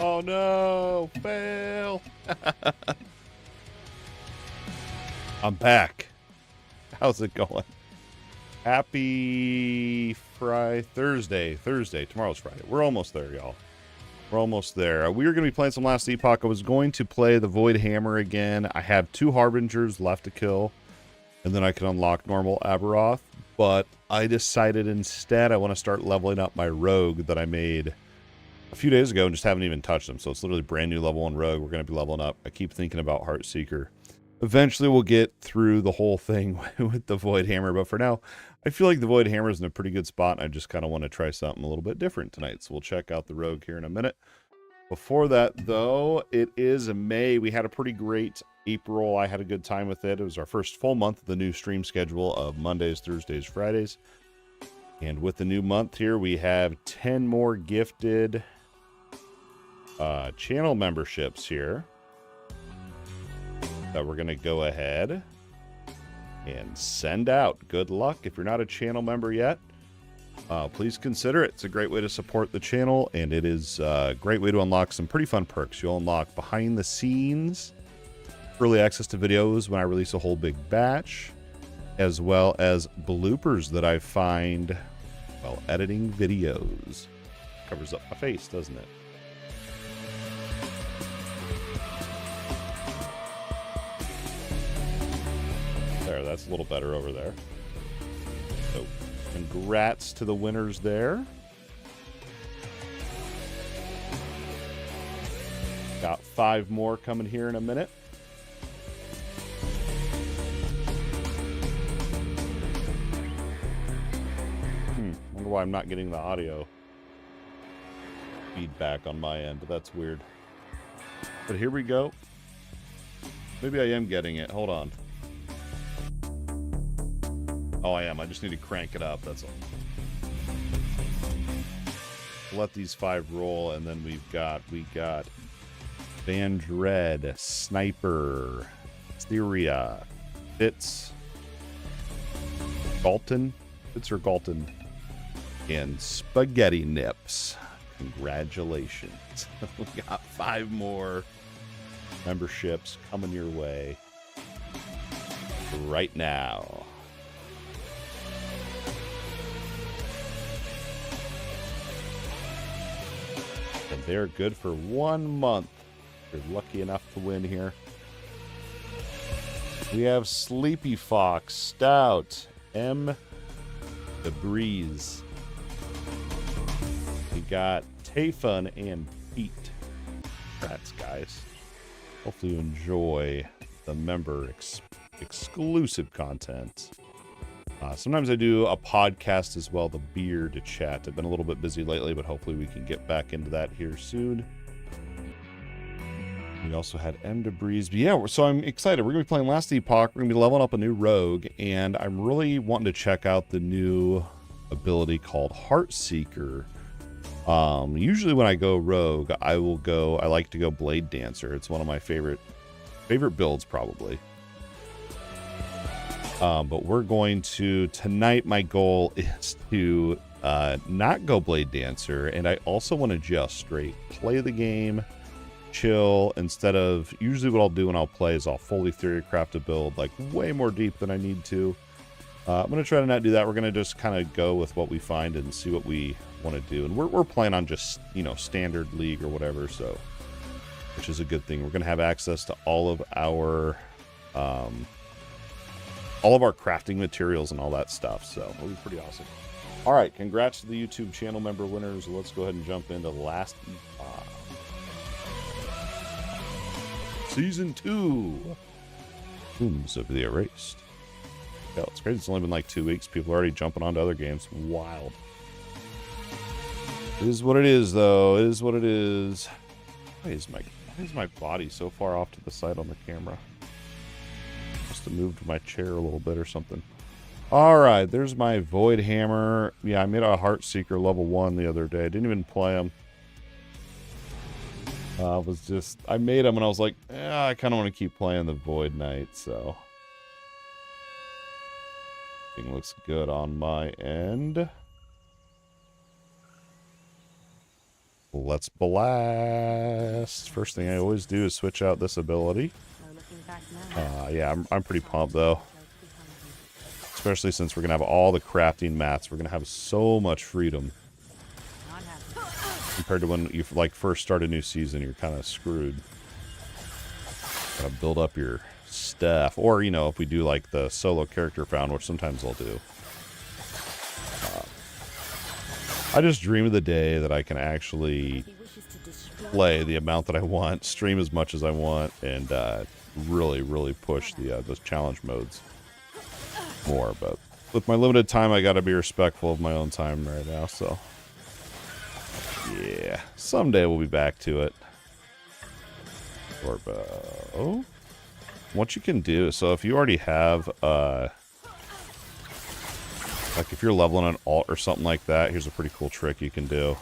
Oh no, fail. I'm back. How's it going? Happy Thursday. Tomorrow's Friday. We're almost there, y'all. We're almost there. We were going to be playing some last Epoch. I was going to play the Void Hammer again. I have 2 Harbingers left to kill, and then I can unlock normal Aberoth. But I decided instead I want to start leveling up my Rogue that I made a few days ago and just haven't even touched them. So it's literally brand new level 1 Rogue. We're going to be leveling up. I keep thinking about Heartseeker. Eventually we'll get through the whole thing with the Void Hammer, but for now, I feel like the Void Hammer is in a pretty good spot, and I just kind of want to try something a little bit different tonight. So we'll check out the Rogue here in a minute. Before that, though, it is May. We had a pretty great April. I had a good time with it. It was our first full month of the new stream schedule of Mondays, Thursdays, Fridays. And with the new month here, we have 10 more gifted channel memberships here that we're going to go ahead and send out. Good luck. If you're not a channel member yet, please consider it. It's a great way to support the channel, and it is a great way to unlock some pretty fun perks. You'll unlock behind the scenes, early access to videos when I release a whole big batch, as well as bloopers that I find while editing videos. Covers up my face, doesn't it? There, that's a little better over there. So, congrats to the winners there. Got 5 more coming here in a minute. Wonder why I'm not getting the audio feedback on my end. That's weird. But here we go. Maybe I am getting it. Hold on. Oh, I am. I just need to crank it up. That's all. Let these 5 roll, and then we got Vandred, Sniper, Syria, Fitz, Galton, Fitz or Galton, and Spaghetti Nips. Congratulations. We got 5 more memberships coming your way right now. And they're good for 1 month. You're lucky enough to win here. We have Sleepy Fox, Stout, M. The Breeze. We got Tayfun and Pete. Congrats, guys. Hopefully you enjoy the member exclusive content. Sometimes I do a podcast as well, the Beard Chat. I've been a little bit busy lately, but hopefully we can get back into that here soon. We also had M. Debris. But yeah, so I'm excited. We're going to be playing Last Epoch. We're going to be leveling up a new Rogue, and I'm really wanting to check out the new ability called Heartseeker. Usually when I go Rogue, I like to go Blade Dancer. It's one of my favorite builds, probably. But we're going to, tonight my goal is to not go Blade Dancer, and I also want to just straight play the game, chill, instead of, usually what I'll do when I'll play is I'll fully theorycraft a build, like way more deep than I need to. I'm going to try to not do that. We're going to just kind of go with what we find and see what we want to do. And we're playing on just, standard league or whatever, so, which is a good thing. We're going to have access to all of our crafting materials and all that stuff, so it'll be pretty awesome. All right, congrats to the YouTube channel member winners. Let's go ahead and jump into Last Epoch. Season 2. Tombs of the Erased. Yeah, it's crazy. It's only been like 2 weeks. People are already jumping onto other games. Wild. It is what it is, though. It is what it is. Why is my body so far off to the side on the camera? Must have moved my chair a little bit or something. Alright, there's my Void Hammer. Yeah, I made a Heartseeker level 1 the other day. I didn't even play him. I made him and I was like, I kind of want to keep playing the Void Knight, so. Everything looks good on my end. Let's blast. First thing I always do is switch out this ability. Yeah, I'm pretty pumped though. Especially since we're going to have all the crafting mats. We're going to have so much freedom. Compared to when you like first start a new season, you're kind of screwed. Gotta build up your stuff. Or, you know, if we do like the solo character found, which sometimes I'll do. I just dream of the day that I can actually play the amount that I want, stream as much as I want, and really, really push those challenge modes more. But with my limited time, I gotta be respectful of my own time right now, so yeah, someday we'll be back to it. Orbo. What you can do, so if you already have like if you're leveling an alt or something like that, here's a pretty cool trick you can do.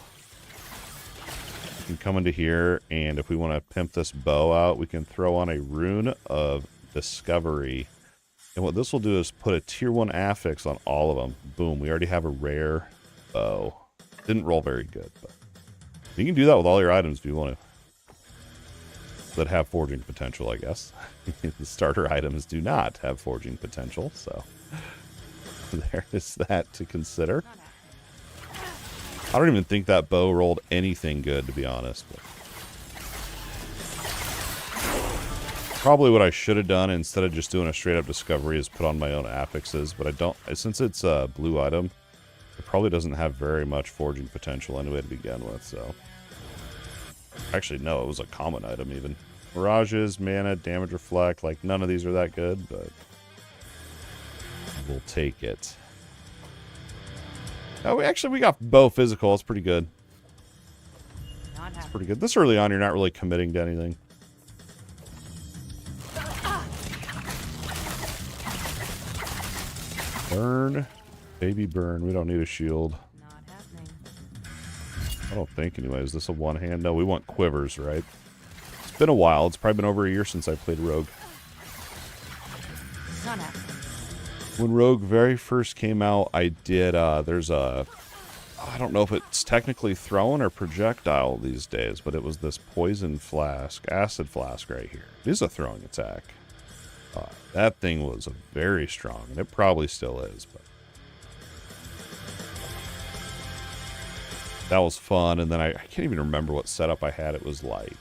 You can come into here, and if we want to pimp this bow out, we can throw on a rune of discovery. And what this will do is put a tier 1 affix on all of them. Boom, we already have a rare bow. Didn't roll very good, but you can do that with all your items if you want to. That have forging potential, I guess. The starter items do not have forging potential, so there is that to consider. I don't even think that bow rolled anything good, to be honest. But probably what I should have done instead of just doing a straight up discovery is put on my own affixes, but I don't, since it's a blue item, it probably doesn't have very much forging potential anyway to begin with, so. Actually, no, it was a common item even. Mirages, mana, damage reflect, like none of these are that good, but we'll take it. Oh, we got bow physical. It's pretty good. It's pretty good. This early on, you're not really committing to anything. Burn. Baby burn. We don't need a shield. I don't think, anyways. Is this a one-hand? No, we want quivers, right? It's been a while. It's probably been over a year since I played Rogue. When Rogue very first came out, I did, there's a, I don't know if it's technically thrown or projectile these days, but it was this poison flask, acid flask right here. It is a throwing attack. That thing was very strong, and it probably still is, but that was fun. And then I can't even remember what setup I had it was like.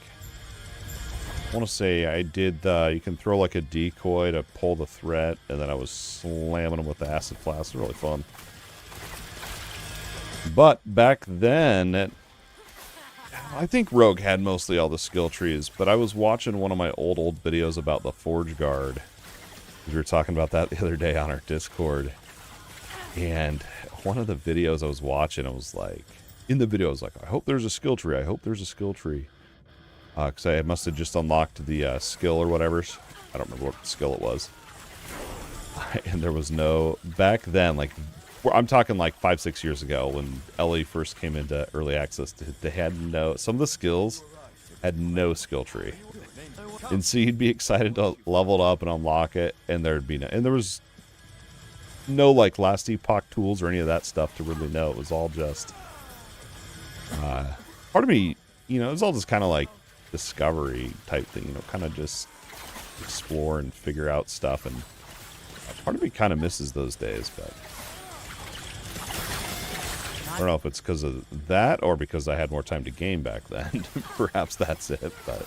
I want to say I did, you can throw like a decoy to pull the threat, and then I was slamming them with the acid flask. Really fun. But back then, I think Rogue had mostly all the skill trees, but I was watching one of my old videos about the Forge Guard. We were talking about that the other day on our Discord. And one of the videos I was watching, I was like, in the video I was like, I hope there's a skill tree. I hope there's a skill tree. Because I must have just unlocked the skill or whatever. I don't remember what skill it was. And there was no... Back then, like... I'm talking like 5-6 years ago when LE first came into early access. They had no... Some of the skills had no skill tree. And so you'd be excited to level it up and unlock it. And there'd be no... And there was no like last epoch tools or any of that stuff to really know. It was all just... part of me, you know, it was all just kind of like discovery type thing, you know, kind of just explore and figure out stuff, and part of me kind of misses those days, but I don't know if it's because of that or because I had more time to game back then. Perhaps that's it, but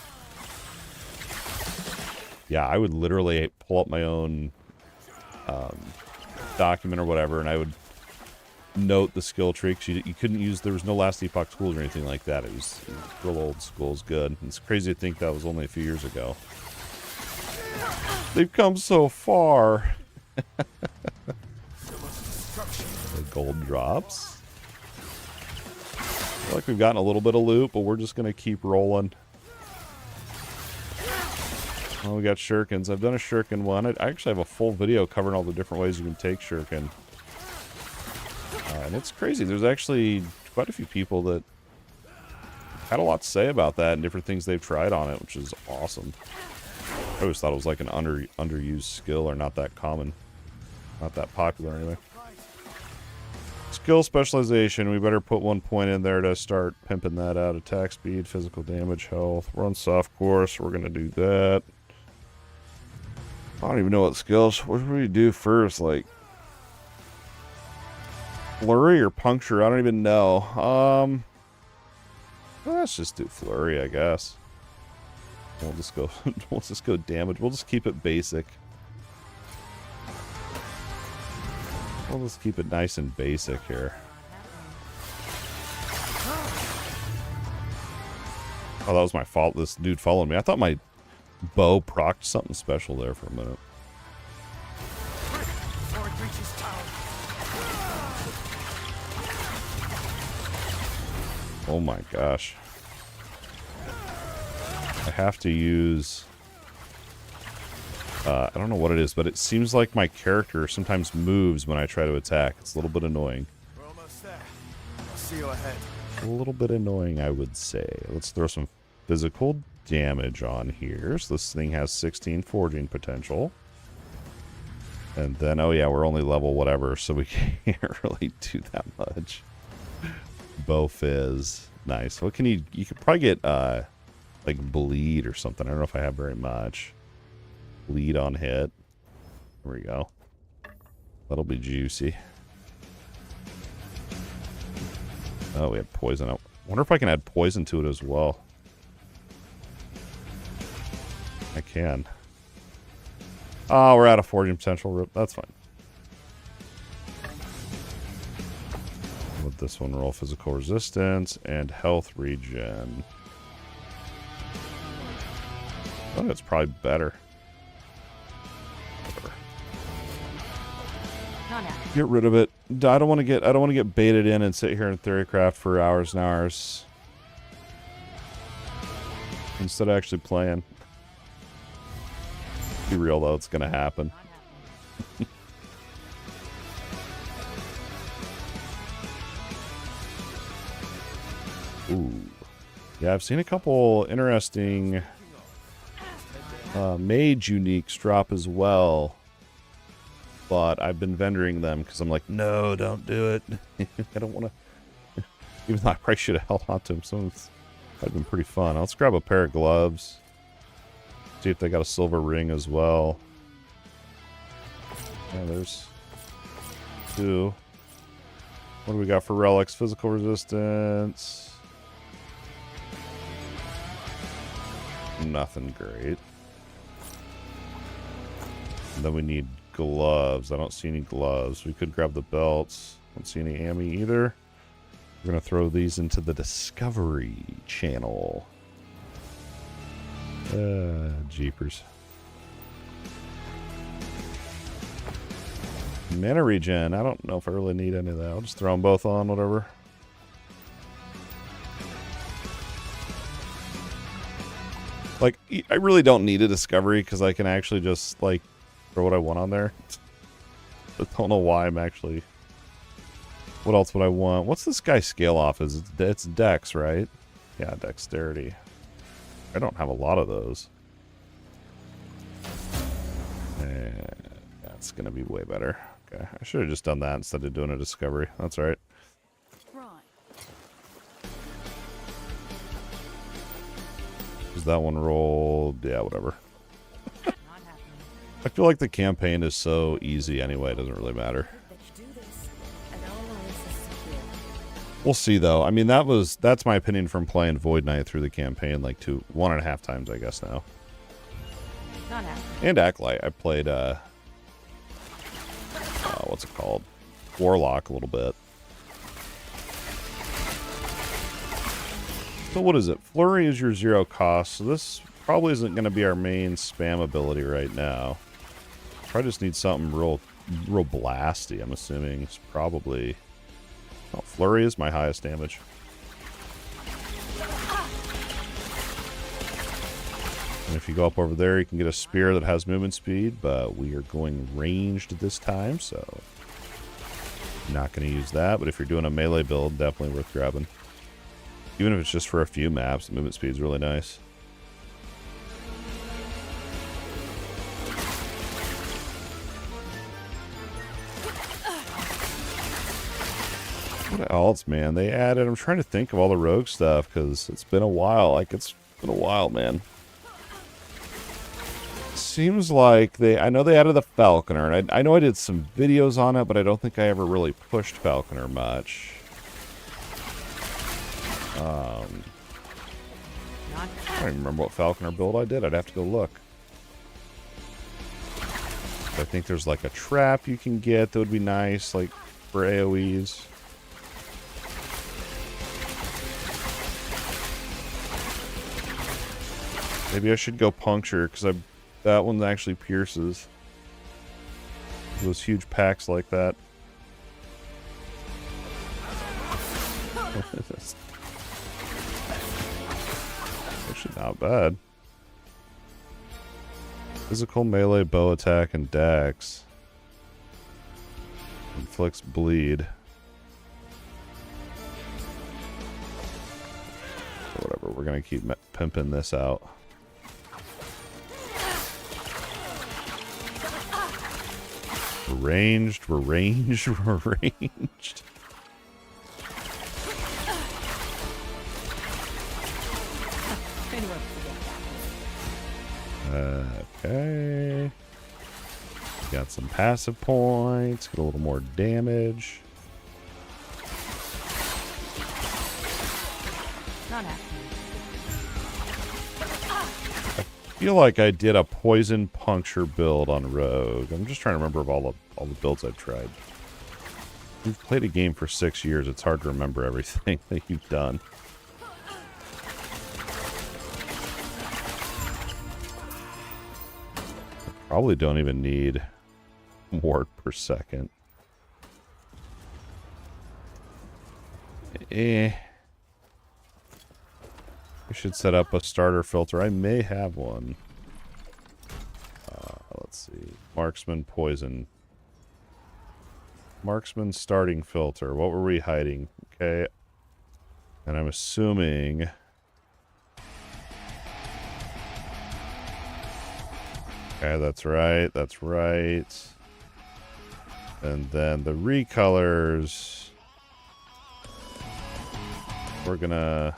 yeah, I would literally pull up my own document or whatever, and I would note the skill tree, because you couldn't use, there was no last epoch tools or anything like that. It was real old school. It's good. It's crazy to think that was only a few years ago. They've come so far. The gold drops. I feel like we've gotten a little bit of loot, but we're just going to keep rolling. Oh, we got shurikens. I've done a shuriken one. I actually have a full video covering all the different ways you can take shuriken. And it's crazy. There's actually quite a few people that had a lot to say about that and different things they've tried on it, which is awesome. I always thought it was like an underused skill, or not that common. Not that popular anyway. Skill specialization. We better put 1 point in there to start pimping that out. Attack speed, physical damage, health. We're on soft course. We're going to do that. I don't even know what skills. What do we do first? Like flurry or puncture? I don't even know. Let's just do flurry, I guess. We'll just go. We'll just go damage. We'll just keep it basic. We'll just keep it nice and basic here. Oh, that was my fault. This dude followed me. I thought my bow procced something special there for a minute. Oh my gosh. I have to use... I don't know what it is, but it seems like my character sometimes moves when I try to attack. It's a little bit annoying. We're almost there. I'll see you ahead. A little bit annoying, I would say. Let's throw some physical damage on here. So this thing has 16 forging potential. And then, oh yeah, we're only level whatever, so we can't really do that much. Bow fizz. Nice. What can you could probably get, like bleed or something. I don't know if I have very much. Bleed on hit. There we go. That'll be juicy. Oh, we have poison. I wonder if I can add poison to it as well. I can. Oh, we're out of forging potential. Rip. That's fine. Let this one roll physical resistance and health regen. Oh, that's probably better. Get rid of it. I don't want to get baited in and sit here in Theorycraft for hours and hours. Instead of actually playing. Be real though, it's gonna happen. Ooh. Yeah, I've seen a couple interesting Mage uniques drop as well. But I've been vendoring them because I'm like, no, don't do it. I don't want to. Even though I probably should have held on to them. Some of them have been pretty fun. Let's grab a pair of gloves. See if they got a silver ring as well. Yeah, there's 2. What do we got for relics? Physical resistance. Nothing great. And then we need gloves. I don't see any gloves. We could grab the belts. Don't see any ammo either. We're going to throw these into the discovery channel. Jeepers. Mana regen. I don't know if I really need any of that. I'll just throw them both on, whatever. Like, I really don't need a discovery because I can actually just, like, throw what I want on there. I don't know why I'm actually... What else would I want? What's this guy scale off? It's Dex, right? Yeah, Dexterity. I don't have a lot of those. And that's going to be way better. Okay, I should have just done that instead of doing a discovery. That's all right. Does that one roll? Yeah, whatever. I feel like the campaign is so easy anyway, it doesn't really matter. We'll see though. I mean, that's my opinion from playing Void Knight through the campaign like 1.5 times, I guess now. And Acolyte. I played what's it called? Warlock a little bit. So what is it? Flurry is your 0 cost, so this probably isn't going to be our main spam ability right now. Probably just need something real blasty, I'm assuming. It's probably... Oh, Flurry is my highest damage. And if you go up over there, you can get a spear that has movement speed, but we are going ranged this time, so... Not going to use that, but if you're doing a melee build, definitely worth grabbing. Even if it's just for a few maps, the movement speed is really nice. What else, man? They added... I'm trying to think of all the rogue stuff, because it's been a while. Like, it's been a while, man. Seems like they... I know they added the Falconer. And I know I did some videos on it, but I don't think I ever really pushed Falconer much. I don't even remember what Falconer build I did. I'd have to go look. I think there's like a trap you can get that would be nice, like for AoEs. Maybe I should go puncture, because that one actually pierces. Those huge packs like that. Actually not bad. Physical melee, bow attack, and dex. Inflicts bleed. So whatever, we're gonna keep pimping this out. We're ranged, we're ranged, we're ranged. Okay. Got some passive points. Get a little more damage. Not happening. I feel like I did a poison puncture build on Rogue. I'm just trying to remember of all the builds I've tried. We've played a game for 6 years. It's hard to remember everything that you've done. Probably don't even need ward per second. We should set up a starter filter. I may have one. Let's see. Marksman poison. Marksman starting filter. What were we hiding? Okay. And I'm assuming... Okay, that's right, that's right. And then the recolors... We're gonna...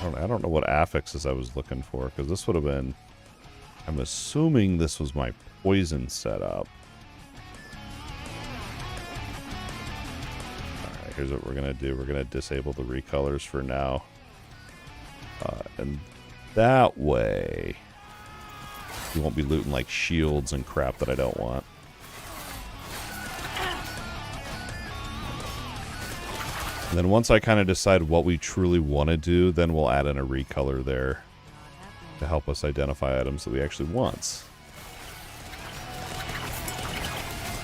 I don't know what affixes I was looking for, because this would have been... I'm assuming this was my poison setup. Alright, here's what we're gonna do. We're gonna disable the recolors for now. And that way, you won't be looting like shields and crap that I don't want. And then once I kind of decide what we truly want to do, then we'll add in a recolor there to help us identify items that we actually want.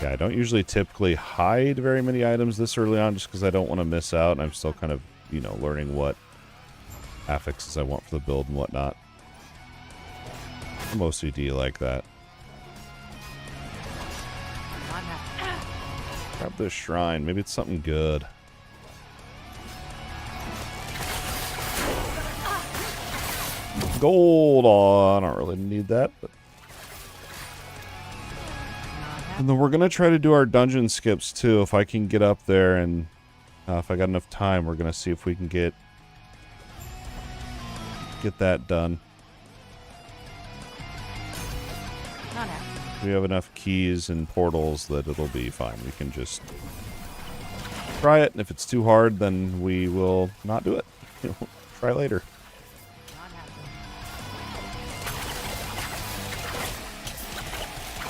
Yeah, I don't usually typically hide very many items this early on just because I don't want to miss out, and I'm still kind of, you know, learning what affixes I want for the build and whatnot. I'm OCD like that. Grab this shrine. Maybe it's something good. Gold! Oh, I don't really need that. But... And then we're going to try to do our dungeon skips too. If I can get up there and if I got enough time, we're going to see if we can get that done. We have enough keys and portals that it'll be fine. We can just try it, and if it's too hard, then we will not do it. Try later.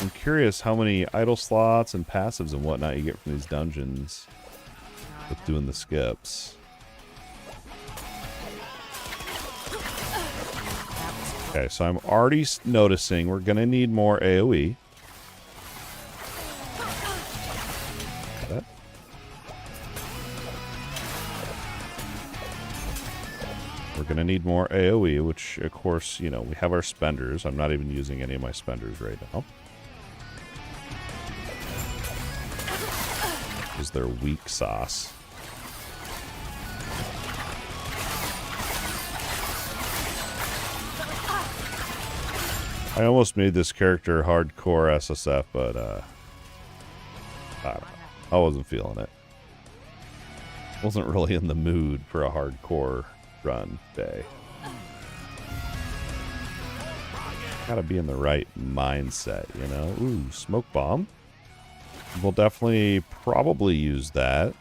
I'm curious how many idle slots and passives and whatnot you get from these dungeons with doing the skips. Okay, so I'm already noticing we're going to need more AoE. That. We're going to need more AoE, which, of course, you know, we have our spenders. I'm not even using any of my spenders right now. Is their weak sauce. I almost made this character hardcore SSF, but I don't know. I wasn't feeling it. Wasn't really in the mood for a hardcore run day. Gotta be in the right mindset, you know? Ooh, smoke bomb. We'll definitely probably use that.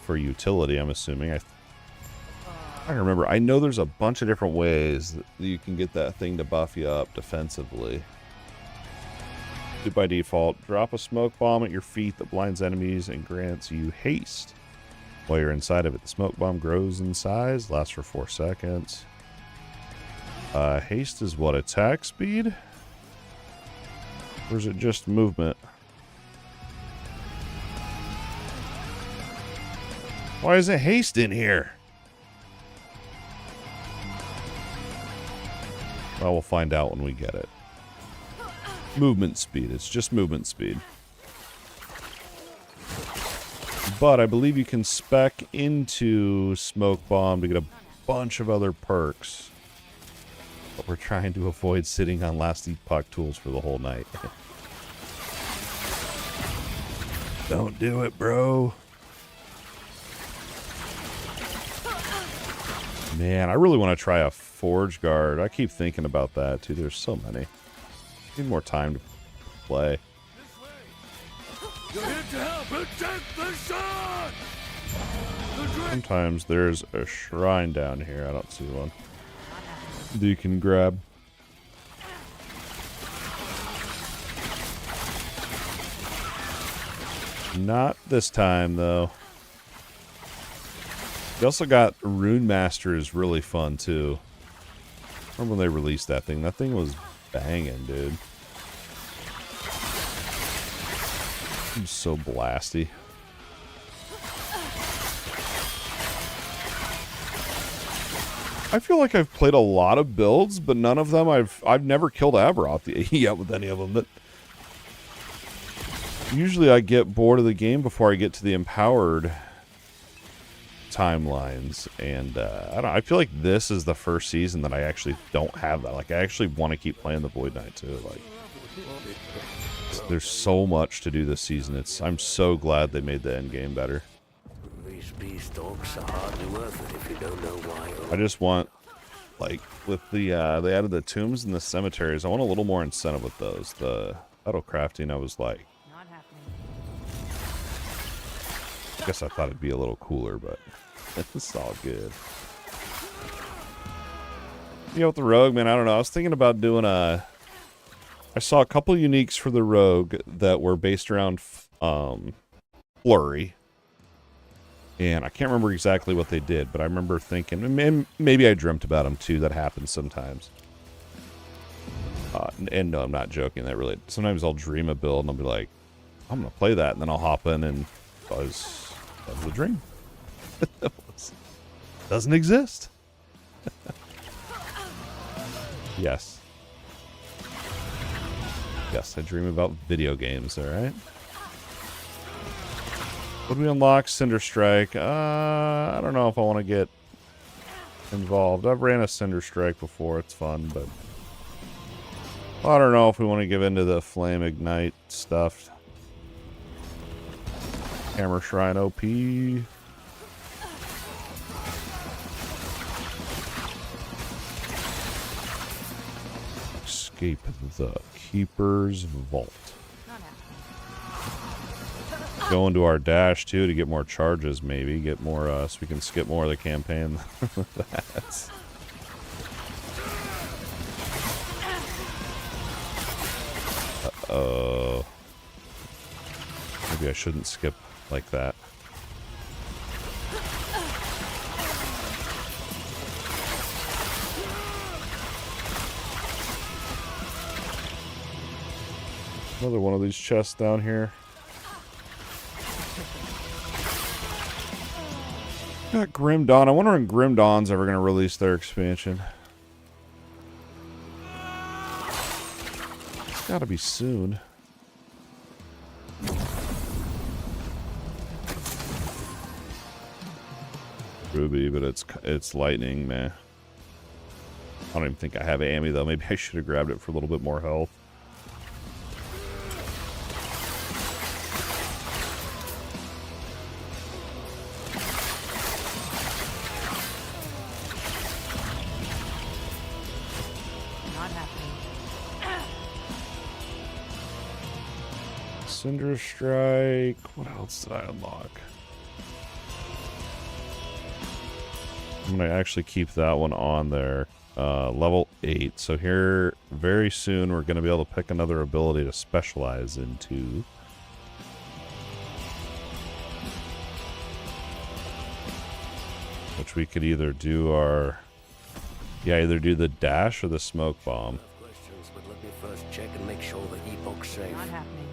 For utility, I'm assuming. I remember. I know there's a bunch of different ways that you can get that thing to buff you up defensively. Do by default, drop a smoke bomb at your feet that blinds enemies and grants you haste. While you're inside of it, the smoke bomb grows in size, lasts for 4 seconds. Haste is what, attack speed? Or is it just movement? Why is it haste in here? Well, we'll find out when we get it. Movement speed. It's just movement speed. But I believe you can spec into Smoke Bomb to get a bunch of other perks. But we're trying to avoid sitting on last Epoch tools for the whole night. Don't do it, bro. Man, I really want to try a Forge Guard. I keep thinking about that, too. There's so many. Need more time to play. Sometimes there's a shrine down here. I don't see one that you can grab. Not this time, though. You also got Rune Master is really fun, too. Remember when they released that thing? That thing was banging, dude. I'm so blasty. I feel like I've played a lot of builds, but none of them I've never killed Aberoth yet with any of them. But usually I get bored of the game before I get to the empowered timelines, and I don't know, I feel like this is the first season that I actually don't have that. Like, I actually want to keep playing the Void Knight too. Like, there's so much to do this season. I'm so glad they made the end game better. These beast dogs are hardly worth it if you don't know why. I just want, like, with the they added the tombs and the cemeteries, I want a little more incentive with those. The metal crafting, I was like, Not happening. I guess I thought it'd be a little cooler, but it's all good. You know, with the rogue, man, I don't know. I was thinking about doing I saw a couple uniques for the rogue that were based around flurry, and I can't remember exactly what they did, but I remember thinking, and maybe I dreamt about them too. That happens sometimes. And no, I'm not joking. That really, sometimes I'll dream a build and I'll be like, I'm gonna play that, and then I'll hop in and that was a dream. Doesn't exist. Yes. Yes, I dream about video games, alright? Would we unlock Cinder Strike? I don't know if I want to get involved. I've ran a Cinder Strike before, it's fun, but I don't know if we want to give into the Flame Ignite stuff. Hammer Shrine OP. Escape the Keeper's Vault. Go into our dash too to get more charges, maybe get more so we can skip more of the campaign. That's uh-oh. Maybe I shouldn't skip like that. Another one of these chests down here. Got Grim Dawn. I wonder when Grim Dawn's ever going to release their expansion. It's got to be soon. Ruby, but it's lightning, man. I don't even think I have Ammy, though. Maybe I should have grabbed it for a little bit more health. Not happening. Cinder Strike. What else did I unlock? I'm going to actually keep that one on there. Level 8. So here, very soon, we're going to be able to pick another ability to specialize into. Which we could either do our... Yeah, either do the dash or the smoke bomb. Questions, but let me first check and make sure the Epoch's safe. Not happening.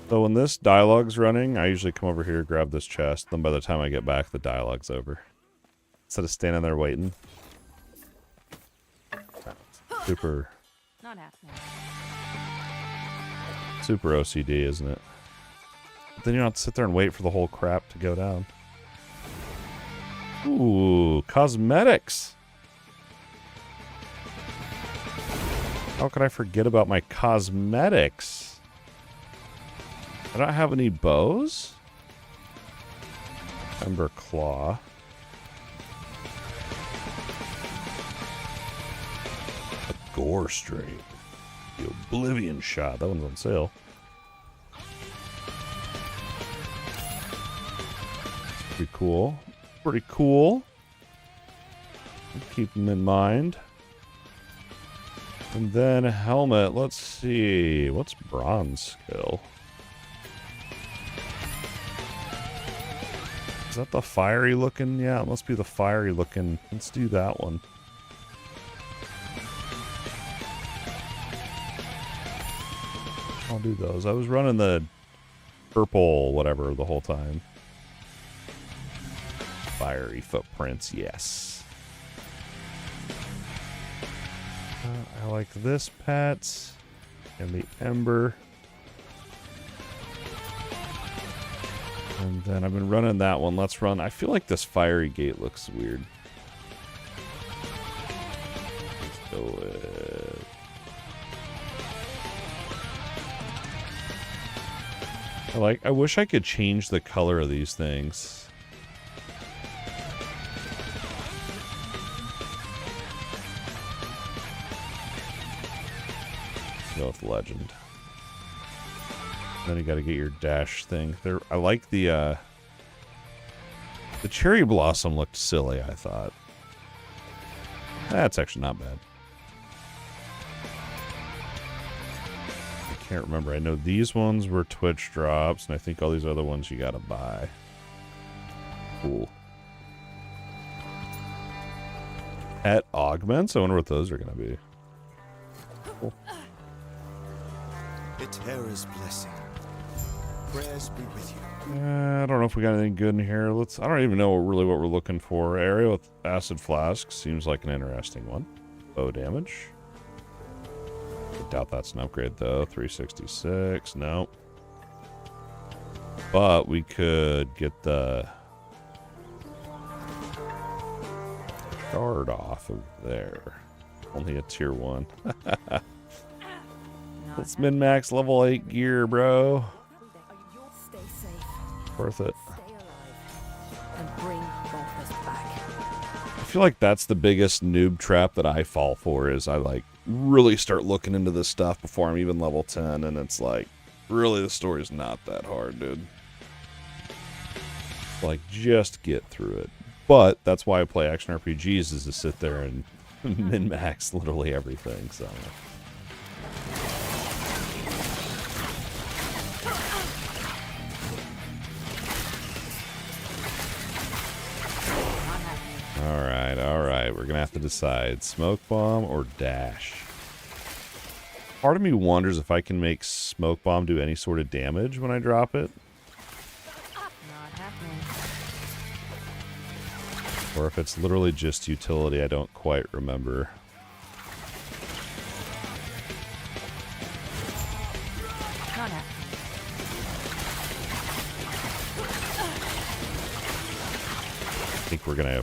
So when this dialogue's running, I usually come over here, grab this chest. Then by the time I get back, the dialogue's over. Instead of standing there waiting. Super Not happening. Super OCD, isn't it? But then you don't have to sit there and wait for the whole crap to go down. Ooh, cosmetics. How could I forget about my cosmetics? I don't have any bows. Ember Claw. A Gore Straight. The Oblivion Shot. That one's on sale. Pretty cool. Pretty cool. Keep them in mind. And then a helmet. Let's see. What's bronze skill? Is that the fiery looking? Yeah, it must be the fiery looking. Let's do that one. I'll do those. I was running the purple whatever the whole time. Fiery footprints, yes. I like this pet and the ember. And then I've been running that one. Let's run. I feel like this fiery gate looks weird. Let's go with... I wish I could change the color of these things. Let's go with legend. Then you got to get your dash thing. There, I like the cherry blossom looked silly, I thought. That's actually not bad. I can't remember. I know these ones were Twitch drops, and I think all these other ones you got to buy. Cool. Pet augments? I wonder what those are going to be. Cool. Eterra's blessing. Prayers be with you. I don't know if we got anything good in here. I don't even know really what we're looking for. Area with acid flask seems like an interesting one. Bow damage. I doubt that's an upgrade though. 366. No. But we could get the shard off of there. Only a tier 1. Let's min-max level 8 gear, bro. Stay safe. Worth it. Stay alive. And bring Balthus back. I feel like that's the biggest noob trap that I fall for is I like really start looking into this stuff before I'm even level 10 and it's like really the story's not that hard, dude. Like just get through it. But that's why I play action RPGs is to sit there and min-max literally everything, so Alright, we're gonna have to decide smoke bomb or dash. Part of me wonders if I can make smoke bomb do any sort of damage when I drop it. Not happening. Or if it's literally just utility, I don't quite remember. Not happening. I think we're gonna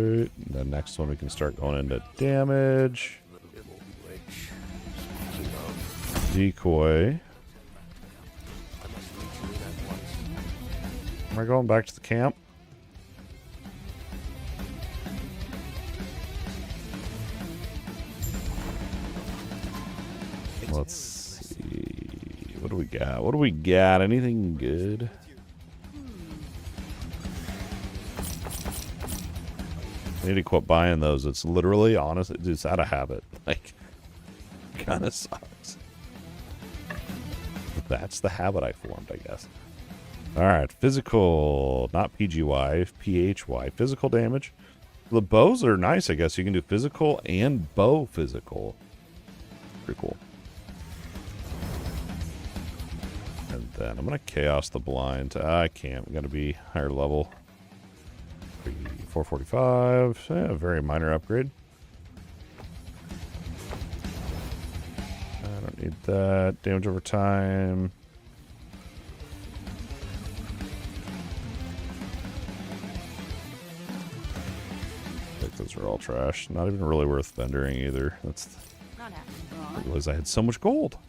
next one we can start going into damage. Decoy. Am I going back to the camp? Let's see. What do we got? What do we got? Anything good? I need to quit buying those. It's literally, honestly, it's out of habit. Like, kind of sucks. But that's the habit I formed, I guess. Alright, physical, not PGY, PHY, physical damage. The bows are nice, I guess. You can do physical and bow physical. Pretty cool. And then I'm going to chaos the blind. I can't. I'm going to be higher level. 445. Yeah, very minor upgrade. I don't need that. Damage over time. I think those are all trash. Not even really worth vendoring either. That's. I realized I had so much gold.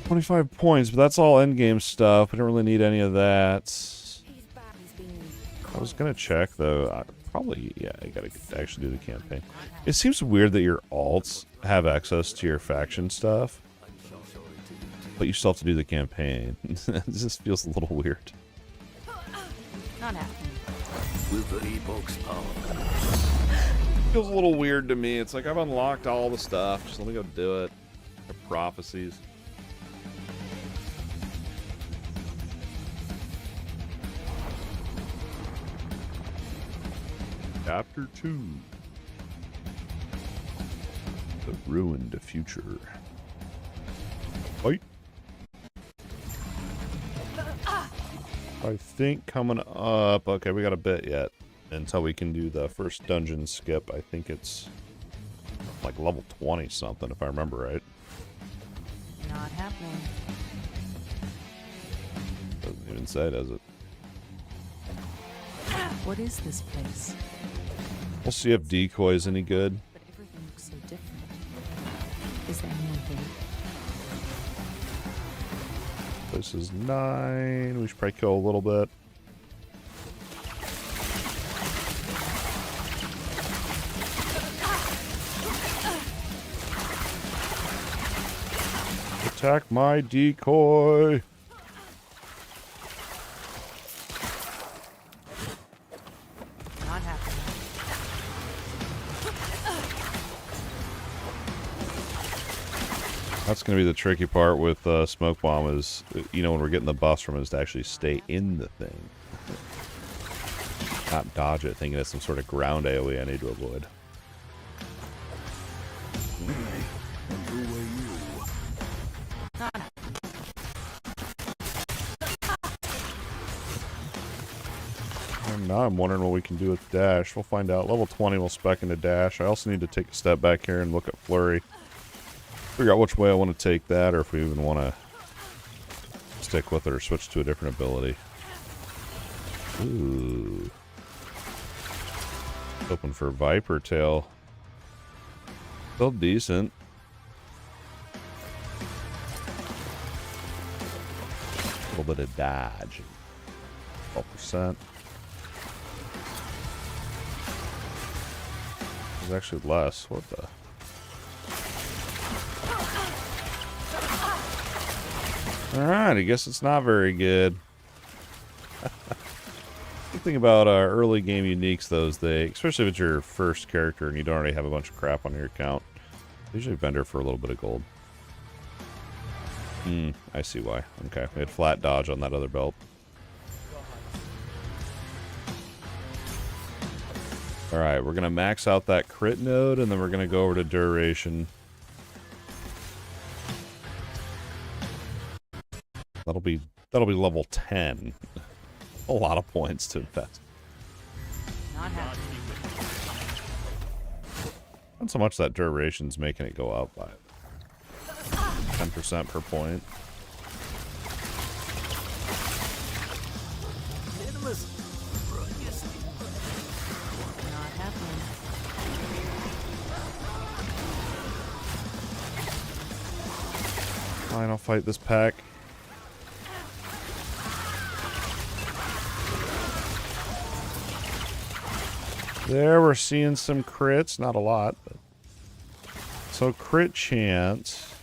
25 points, but that's all endgame stuff. I don't really need any of that. I was gonna check though. Probably, yeah, I gotta actually do the campaign. It seems weird that your alts have access to your faction stuff, but you still have to do the campaign. It just feels a little weird. Not happening. With the Epoch's power. Feels a little weird to me. It's like I've unlocked all the stuff. Just let me go do it. The prophecies. Chapter 2. The Ruined Future. Fight. I think coming up... Okay, we got a bit yet until we can do the first dungeon skip. I think it's like level 20 something, if I remember right. Not happening. Doesn't even say, does it? What is this place? We'll see if decoy is any good. But everything looks so different. Is there anyone here? This is 9. We should probably kill a little bit. Attack my decoy. Not happening. That's going to be the tricky part with Smoke Bomb is, you know, when we're getting the buffs from it, is to actually stay in the thing. Not dodge it, thinking it's some sort of ground AoE I need to avoid. And now I'm wondering what we can do with Dash. We'll find out. Level 20 we'll spec into Dash. I also need to take a step back here and look at Flurry. Figure out which way I want to take that, or if we even want to stick with it or switch to a different ability. Ooh. Open for Viper Tail. Still decent. A little bit of dodge. 12%. There's actually less. What the? Alright, I guess it's not very good. The thing about early game uniques, though, is especially if it's your first character and you don't already have a bunch of crap on your account, they usually vendor for a little bit of gold. I see why. Okay, we had flat dodge on that other belt. Alright, we're going to max out that crit node, and then we're going to go over to duration. That'll be level 10. A lot of points to invest. Not happening. Not so much that duration's making it go up by 10% per point. Fine, I'll fight this pack. There, we're seeing some crits. Not a lot, but... So crit chance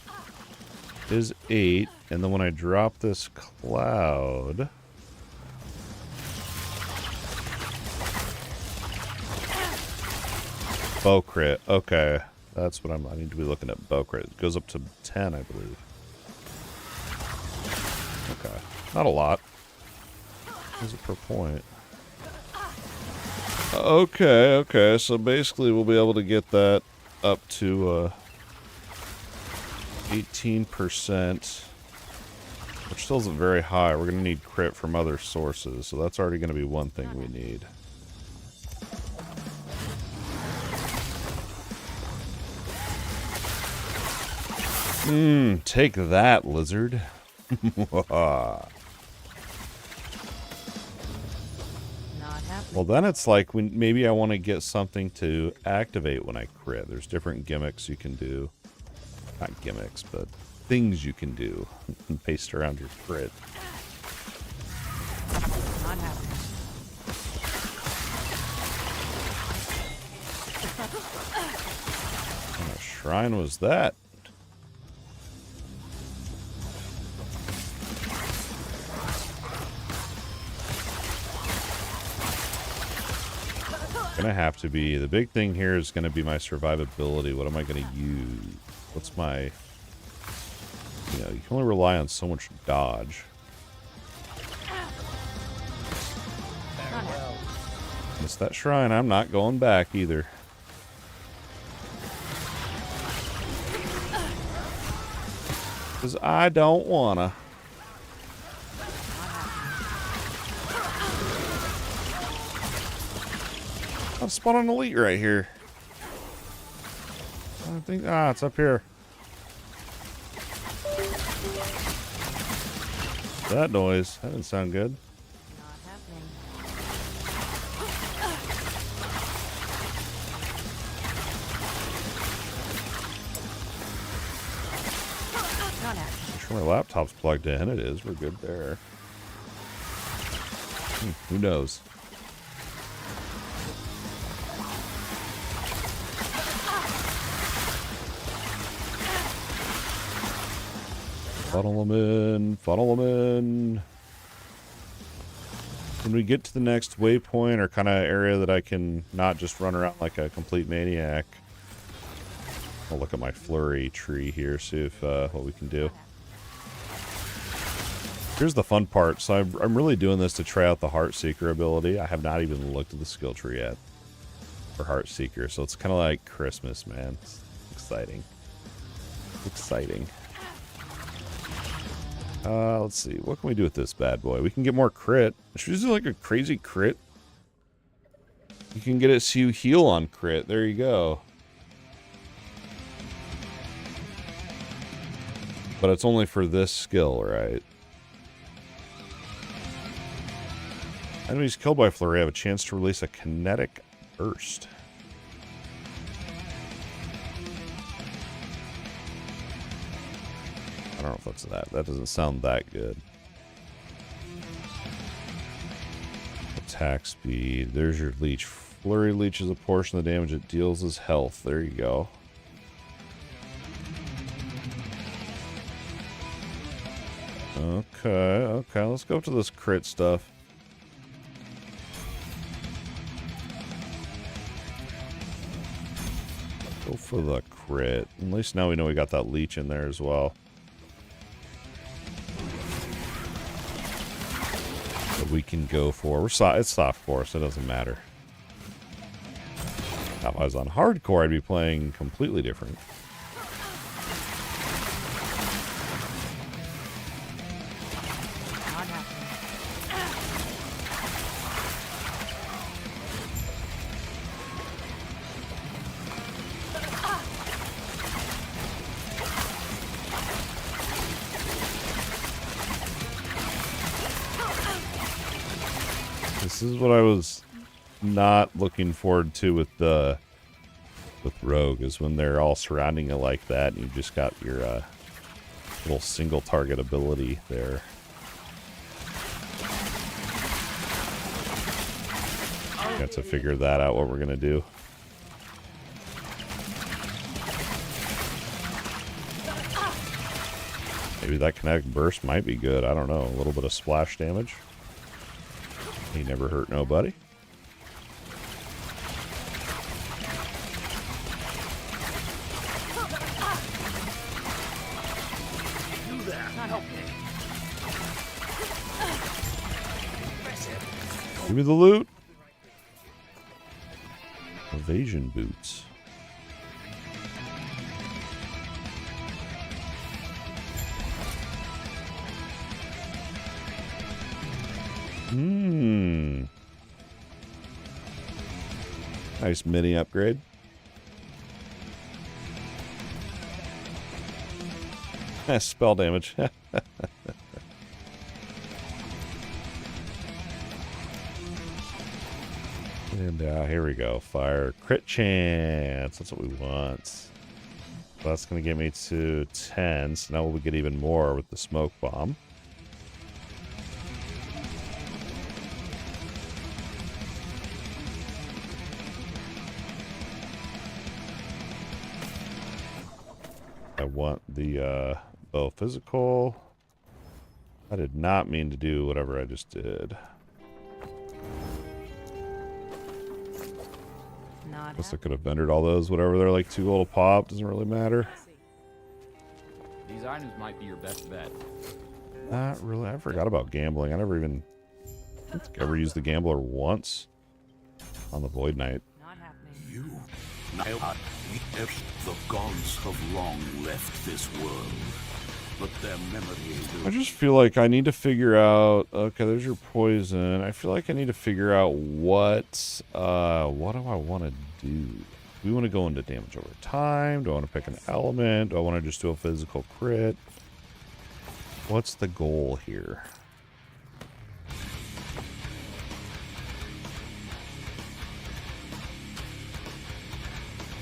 is 8, and then when I drop this cloud... Bow crit. Okay. That's what I need to be looking at. Bow crit. It goes up to 10, I believe. Okay. Not a lot. What is it per point? Okay, okay. So basically we'll be able to get that up to 18%. Which still isn't very high. We're going to need crit from other sources. So that's already going to be one thing we need. Take that, lizard. Well, then it's like maybe I want to get something to activate when I crit. There's different gimmicks you can do. Not gimmicks, but things you can do based around your crit. Not happening. What kind of shrine was that? Gonna have to be. The big thing here is gonna be my survivability. What am I gonna use? What's my... You know, you can only rely on so much dodge. Missed that shrine. I'm not going back either. Because I don't wanna. I'll spawn an elite right here. I think... Ah, it's up here. That noise. That didn't sound good. Not happening. Not happening. Make sure my laptop's plugged in. It is. We're good there. Who knows? Funnel them in, funnel them in. When we get to the next waypoint or kind of area that I can not just run around like a complete maniac, I'll look at my flurry tree here, see if what we can do. Here's the fun part. So I'm really doing this to try out the Heartseeker ability. I have not even looked at the skill tree yet for Heartseeker, so it's kind of like Christmas, man. It's exciting. It's exciting. Let's see. What can we do with this bad boy? We can get more crit. Should we do like a crazy crit? You can get it so you heal on crit. There you go. But it's only for this skill, right? Enemies killed by flurry have a chance to release a kinetic burst. I don't know if that's that. That doesn't sound that good. Attack speed. There's your leech. Flurry leeches a portion of the damage it deals as health. There you go. Okay, okay. Let's go to this crit stuff. Go for the crit. At least now we know we got that leech in there as well. That we can go for. It's soft core, so it doesn't matter. If I was on hardcore, I'd be playing completely different. Not happening. This is what I was not looking forward to with Rogue, is when they're all surrounding it like that and you just got your Little single target ability there. Got to figure that out, what we're going to do. Maybe that kinetic burst might be good. I don't know. A little bit of splash damage. He never hurt nobody. Give me the loot. Evasion boots. Nice mini upgrade. Spell damage. And here we go. Fire crit chance. That's what we want. So that's going to get me to 10. So now we'll get even more with the smoke bomb. I want the bow physical. I did not mean to do whatever I just did. Guess I could have vendored all those, whatever they're like 2 gold a pop, doesn't really matter. These items might be your best bet. Not really. I forgot about gambling. I never even I don't think I ever used the gambler once on the Void Knight. Not happening. You, the gods have long left this world, but their memories I just feel like I need to figure out. Okay, there's your poison. I feel like I need to figure out what do I want to do? Do we want to go into damage over time? Do I want to pick an element? Do I want to just do a physical crit? What's the goal here?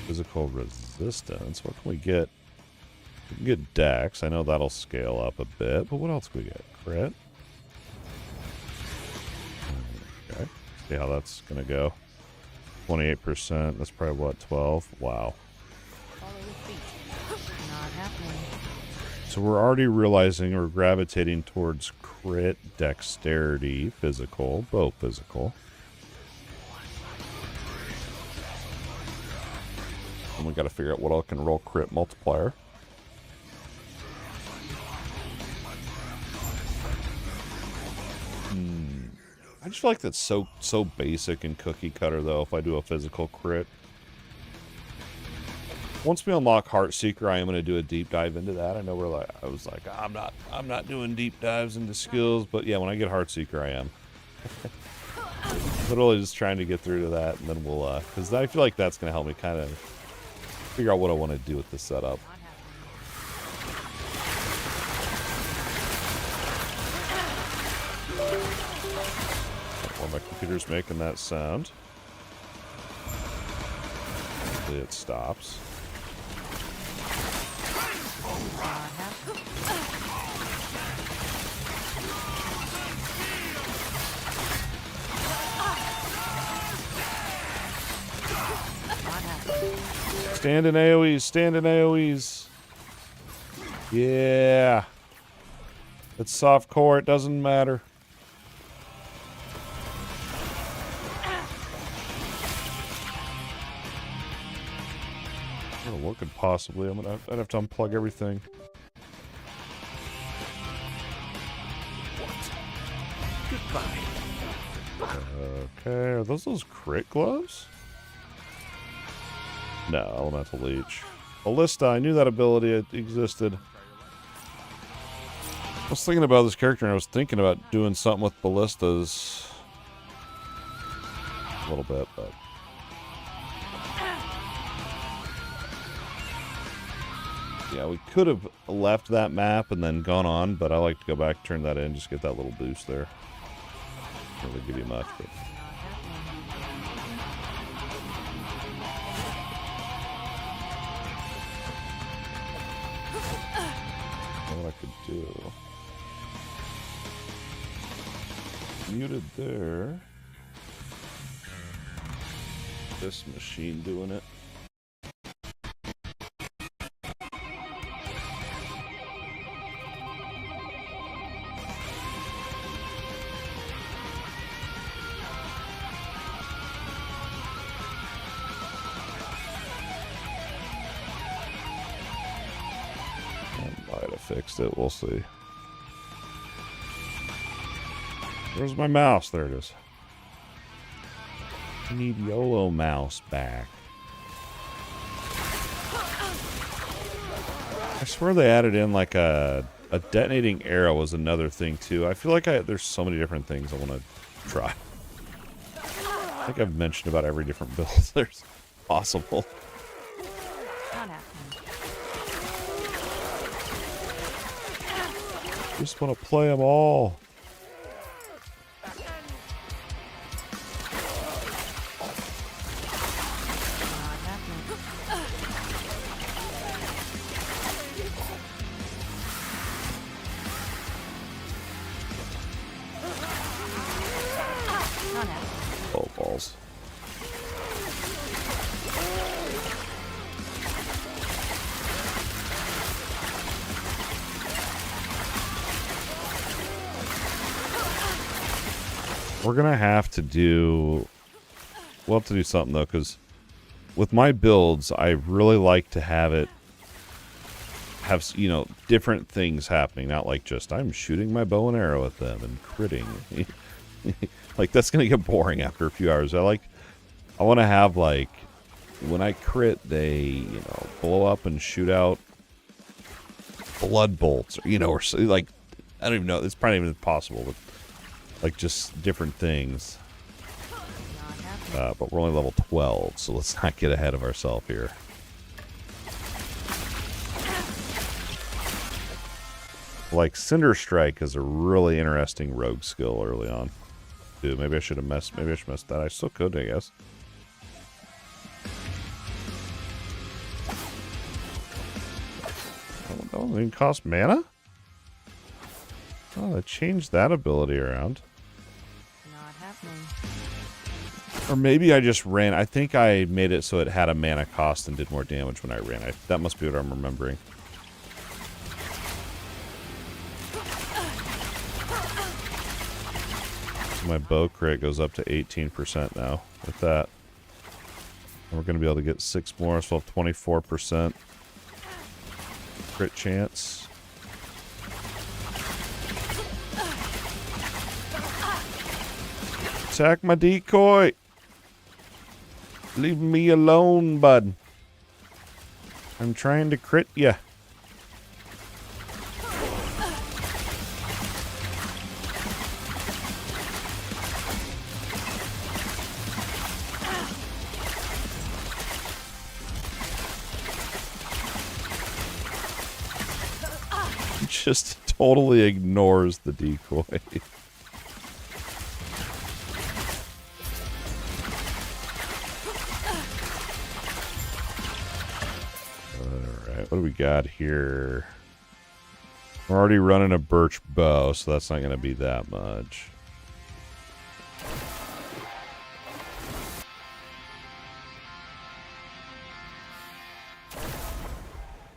Physical resistance. What can we get? We can get Dex. I know that'll scale up a bit, but what else can we get? Crit? Okay. See how that's going to go. 28%. That's probably what, 12? Wow. Follow the feet. Not happening. So we're already realizing we're gravitating towards crit, dexterity, physical, bow physical. And we got to figure out what all can roll crit multiplier. I just feel like that's so basic and cookie cutter though. If I do a physical crit, once we unlock Heartseeker, I am going to do a deep dive into that. I know I was like, I'm not doing deep dives into skills, but yeah, when I get Heartseeker, I am. Literally just trying to get through to that, and then we'll because I feel like that's going to help me kind of figure out what I want to do with the setup. While my computer's making that sound, hopefully it stops. Stand in AoEs, stand in AoEs. Yeah. It's soft core, it doesn't matter. I don't know what could possibly, I'd have to unplug everything. goodbye. Okay, are those crit gloves? No, elemental leech. Ballista, I knew that ability existed. I was thinking about this character and I was thinking about doing something with ballistas. A little bit, but... yeah, we could have left that map and then gone on, but I like to go back, turn that in, just get that little boost there. Doesn't really give you much, but... muted there. This machine doing it. Fixed it. We'll see. Where's my mouse? There it is. I need YOLO mouse back. I swear they added in like a detonating arrow was another thing too. I feel like there's so many different things I want to try. I think I've mentioned about every different build there's possible. Just want to play them all. Oh, balls. We're gonna have to do... We'll have to do something, though, because with my builds, I really like to have, you know, different things happening. Not like just, I'm shooting my bow and arrow at them and critting. Like, that's gonna get boring after a few hours. I want to have, like, when I crit, they, you know, blow up and shoot out blood bolts. Or, you know, or, like, I don't even know. It's probably not even possible, but... like, just different things. But we're only level 12, so let's not get ahead of ourselves here. Like, Cinder Strike is a really interesting rogue skill early on. Dude, maybe I should have messed that. I still could, I guess. That doesn't even cost mana? Oh, they changed that ability around. Not happening. Or maybe I just ran. I think I made it so it had a mana cost and did more damage when I ran. That must be what I'm remembering. My bow crit goes up to 18% now with that. And we're going to be able to get 6 more, so we'll have 24% crit chance. Attack my decoy! Leave me alone, bud. I'm trying to crit ya. Just totally ignores the decoy. What do we got here? We're already running a birch bow, so that's not going to be that much.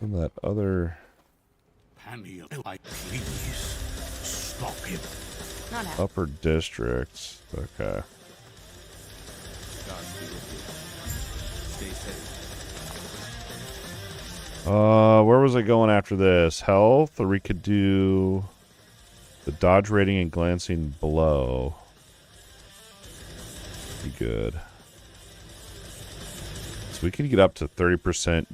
And that other... Please stop him. Upper districts. Okay. Stay safe. Where was I going after this? Health, or we could do the dodge rating and glancing blow. Be good. So we can get up to 30%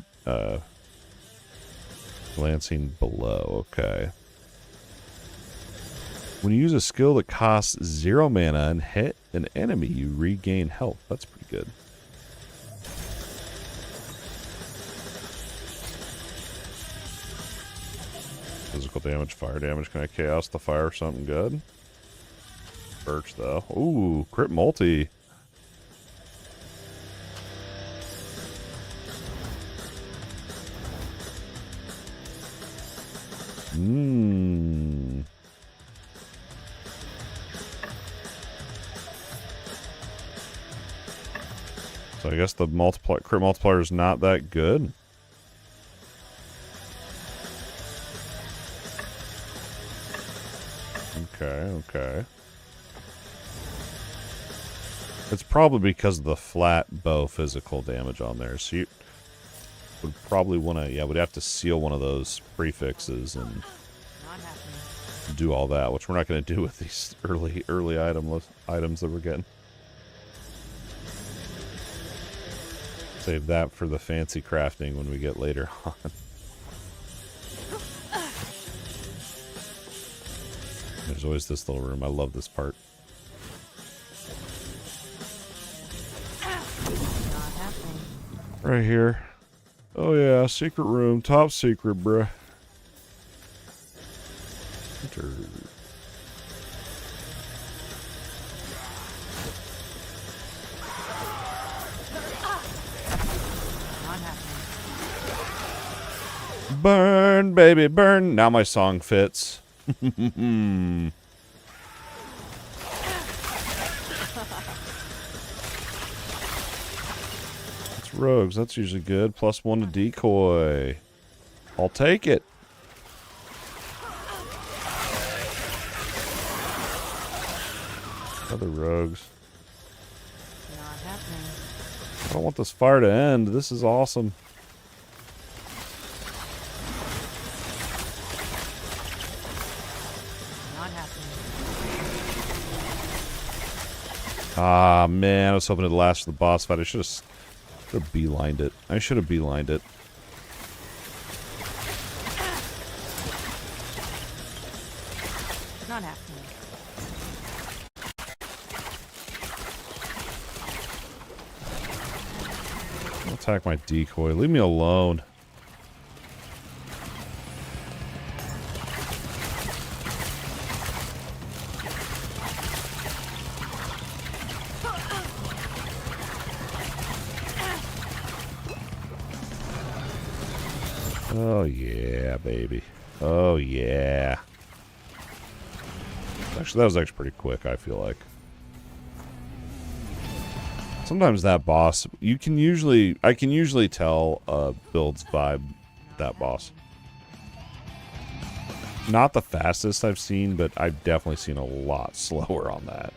glancing below. Okay. When you use a skill that costs 0 mana and hit an enemy, you regain health. That's pretty good. Physical damage, fire damage. Can I chaos the fire? Something good. Birch though. Ooh, crit multi. So I guess the crit multiplier is not that good. Okay. It's probably because of the flat bow physical damage on there. So you would probably want to, yeah, we'd have to seal one of those prefixes and do all that, which we're not going to do with these early items that we're getting. Save that for the fancy crafting when we get later on. There's always this little room. I love this part. Right here. Oh yeah, secret room. Top secret, bruh. Enter. Burn, baby, burn. Now my song fits. It's rogues. That's usually good. +1 to decoy. I'll take it. Other rogues. Not happening. I don't want this fire to end. This is awesome. Ah, man, I was hoping it'd last for the boss fight. I should have beelined it. I should have beelined it. Not happening. I'll attack my decoy. Leave me alone. Oh yeah, baby. Oh yeah. Actually, that was actually pretty quick, I feel like. Sometimes that boss, I can usually tell a build's vibe, that boss. Not the fastest I've seen, but I've definitely seen a lot slower on that.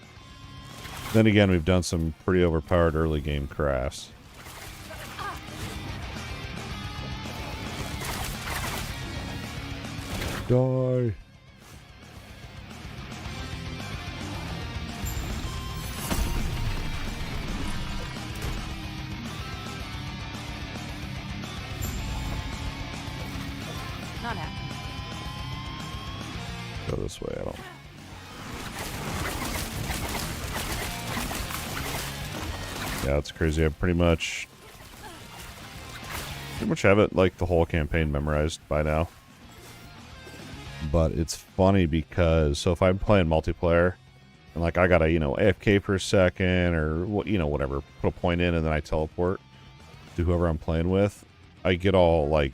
Then again, we've done some pretty overpowered early game crafts. Die. Not happening. Go this way, I don't. Yeah, it's crazy. I pretty much have it like the whole campaign memorized by now. But it's funny because, so if I'm playing multiplayer and like I gotta, AFK for a second or whatever, put a point in and then I teleport to whoever I'm playing with, I get all like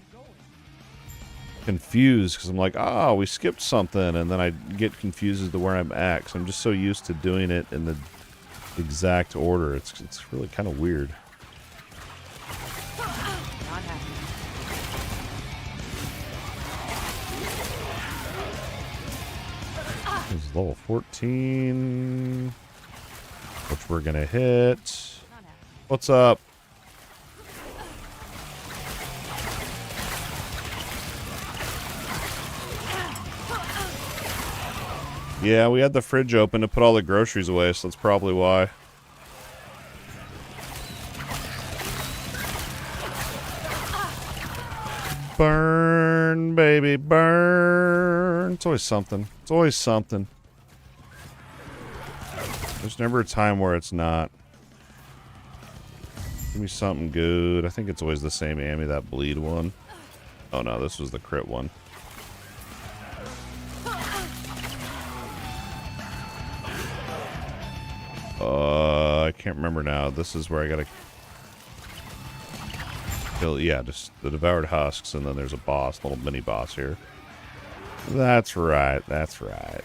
confused because I'm like, we skipped something, and then I get confused as to where I'm at because I'm just so used to doing it in the exact order. It's really kind of weird. This is level 14, which we're gonna hit. What's up? Yeah, we had the fridge open to put all the groceries away, so that's probably why. Burn, baby, burn. It's always something. It's always something. There's never a time where it's not. Give me something good. I think it's always the same Amy, that bleed one. Oh no, this was the crit one. I can't remember now. This is where I gotta kill, yeah, just the devoured husks, and then there's a boss, little mini boss here. That's right, that's right.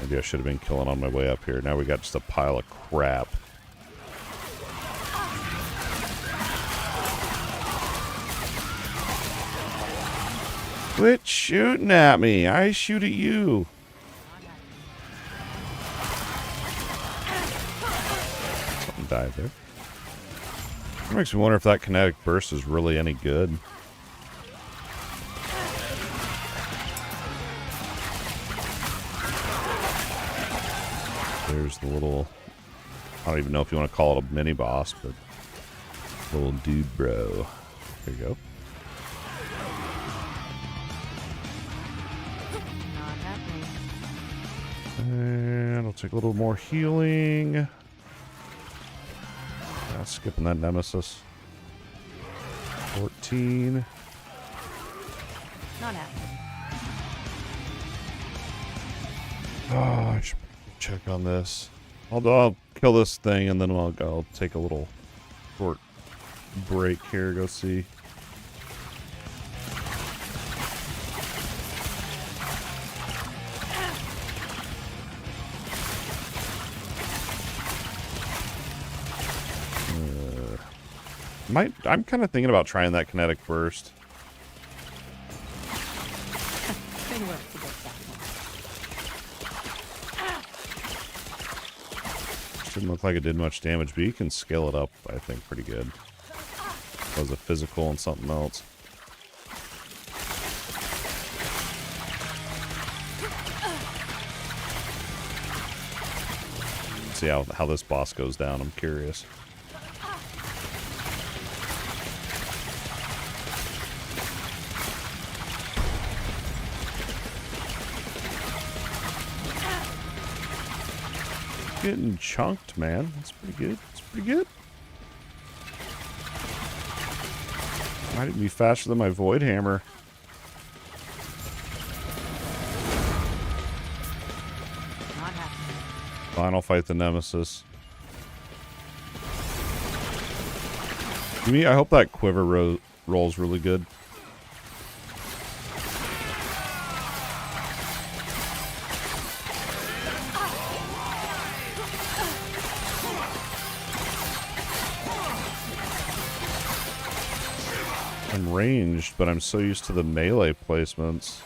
Maybe I should have been killing on my way up here. Now we got just a pile of crap. Quit shooting at me. I shoot at you. Something died there. It makes me wonder if that kinetic burst is really any good. There's the little... I don't even know if you want to call it a mini boss, but... Little dude bro. There you go. Not happening. And I'll take a little more healing. Skipping that nemesis. 14. Not happening. Oh, I should check on this. I'll kill this thing and then I'll take a little short break here. Go see. I'm kind of thinking about trying that kinetic burst. Good work to get that one. Didn't look like it did much damage, but you can scale it up, I think, pretty good. That was a physical and something else. See how this boss goes down, I'm curious. Getting chunked, man. That's pretty good. That's pretty good. Might even be faster than my Void Hammer. Not happening. Final fight the Nemesis. I hope that quiver rolls really good. I'm ranged, but I'm so used to the melee placements.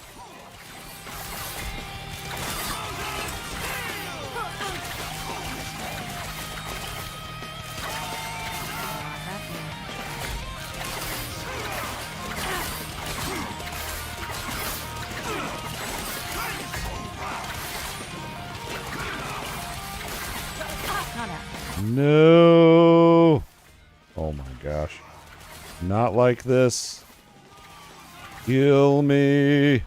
No! Oh my gosh. Not like this. Kill me.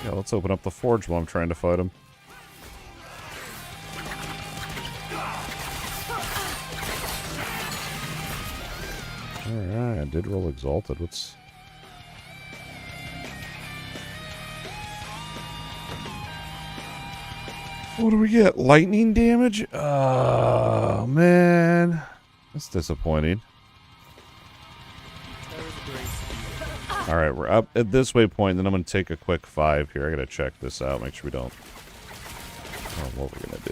Yeah, let's open up the forge while I'm trying to fight him. Alright, I did roll exalted. What's... What do we get? Lightning damage? Oh, man. That's disappointing. Alright, we're up at this waypoint, then I'm going to take a quick 5 here. I got to check this out, make sure we don't... Oh, what we're going to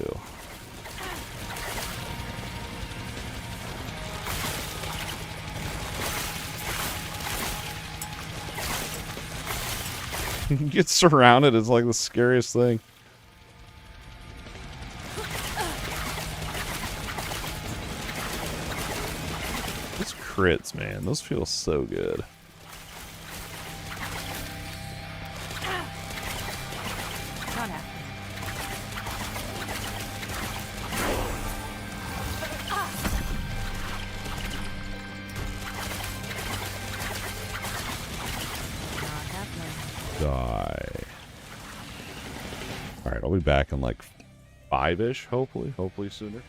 do. Get surrounded is like the scariest thing. Those crits, man, those feel so good. Die. Alright, I'll be back in like 5-ish, hopefully sooner.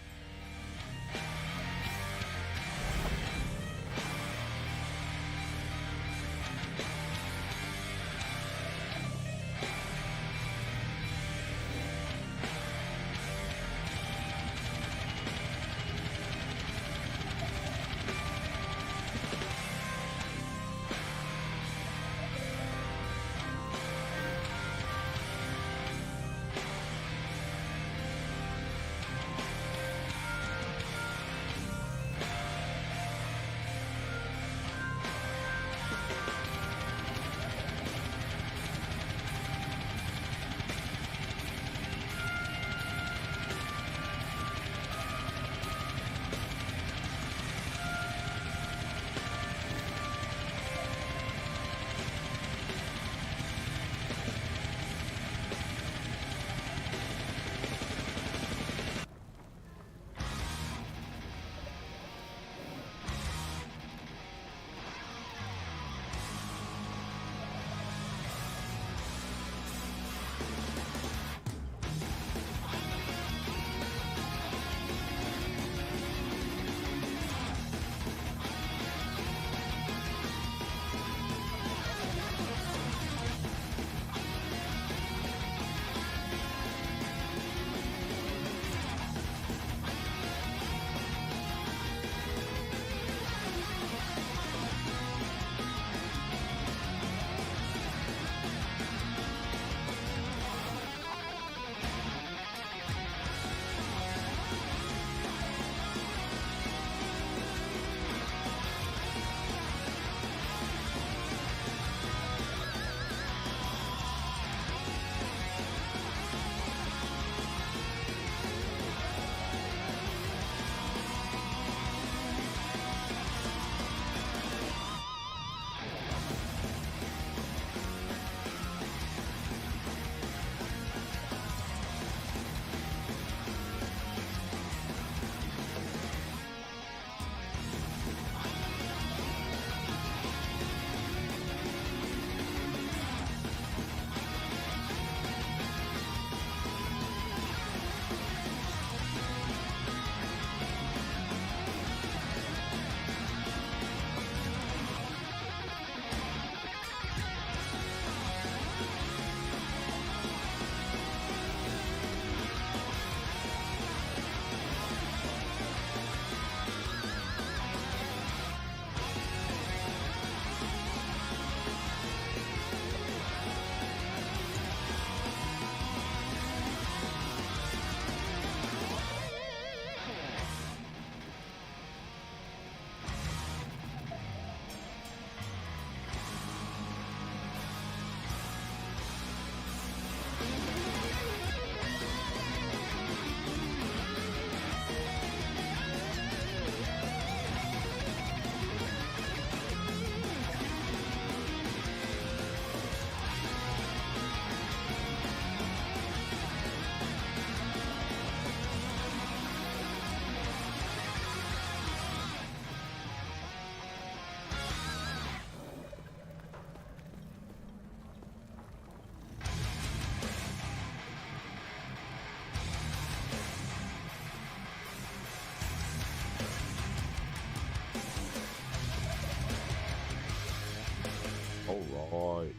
Alright.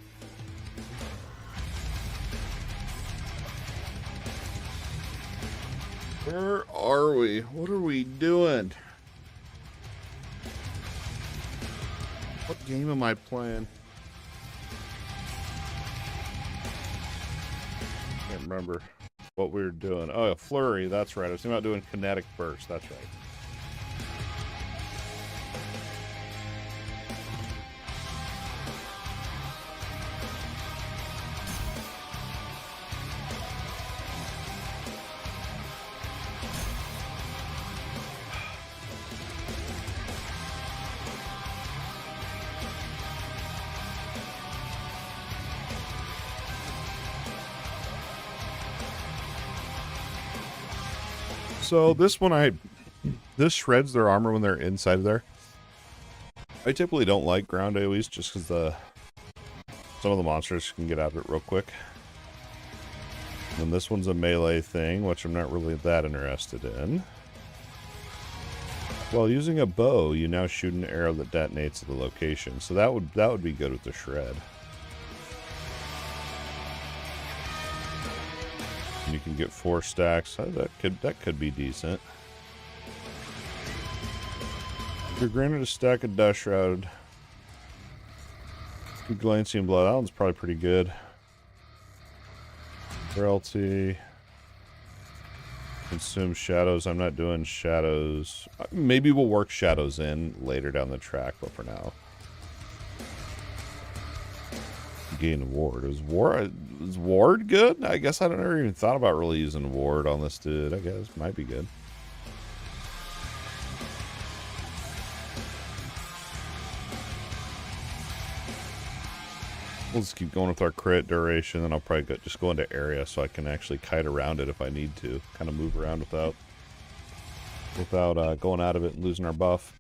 Where are we? What are we doing? What game am I playing? Can't remember what we were doing. Oh, flurry. That's right. I was thinking about doing kinetic burst. That's right. So this one, this shreds their armor when they're inside of there. I typically don't like ground AoEs just because some of the monsters can get out of it real quick. And this one's a melee thing, which I'm not really that interested in. While using a bow, you now shoot an arrow that detonates at the location, so that would be good with the shred. And you can get 4 stacks. That could be decent. You're granted a stack of Dust Shroud. Good Glancing Blood. That one's probably pretty good. Frailty. Consume Shadows. I'm not doing Shadows. Maybe we'll work Shadows in later down the track, but for now. Gain Ward. Is Ward good? I guess I never even thought about really using Ward on this dude. I guess might be good. We'll just keep going with our crit duration, and I'll probably just go into area so I can actually kite around it if I need to. Kind of move around without going out of it and losing our buff.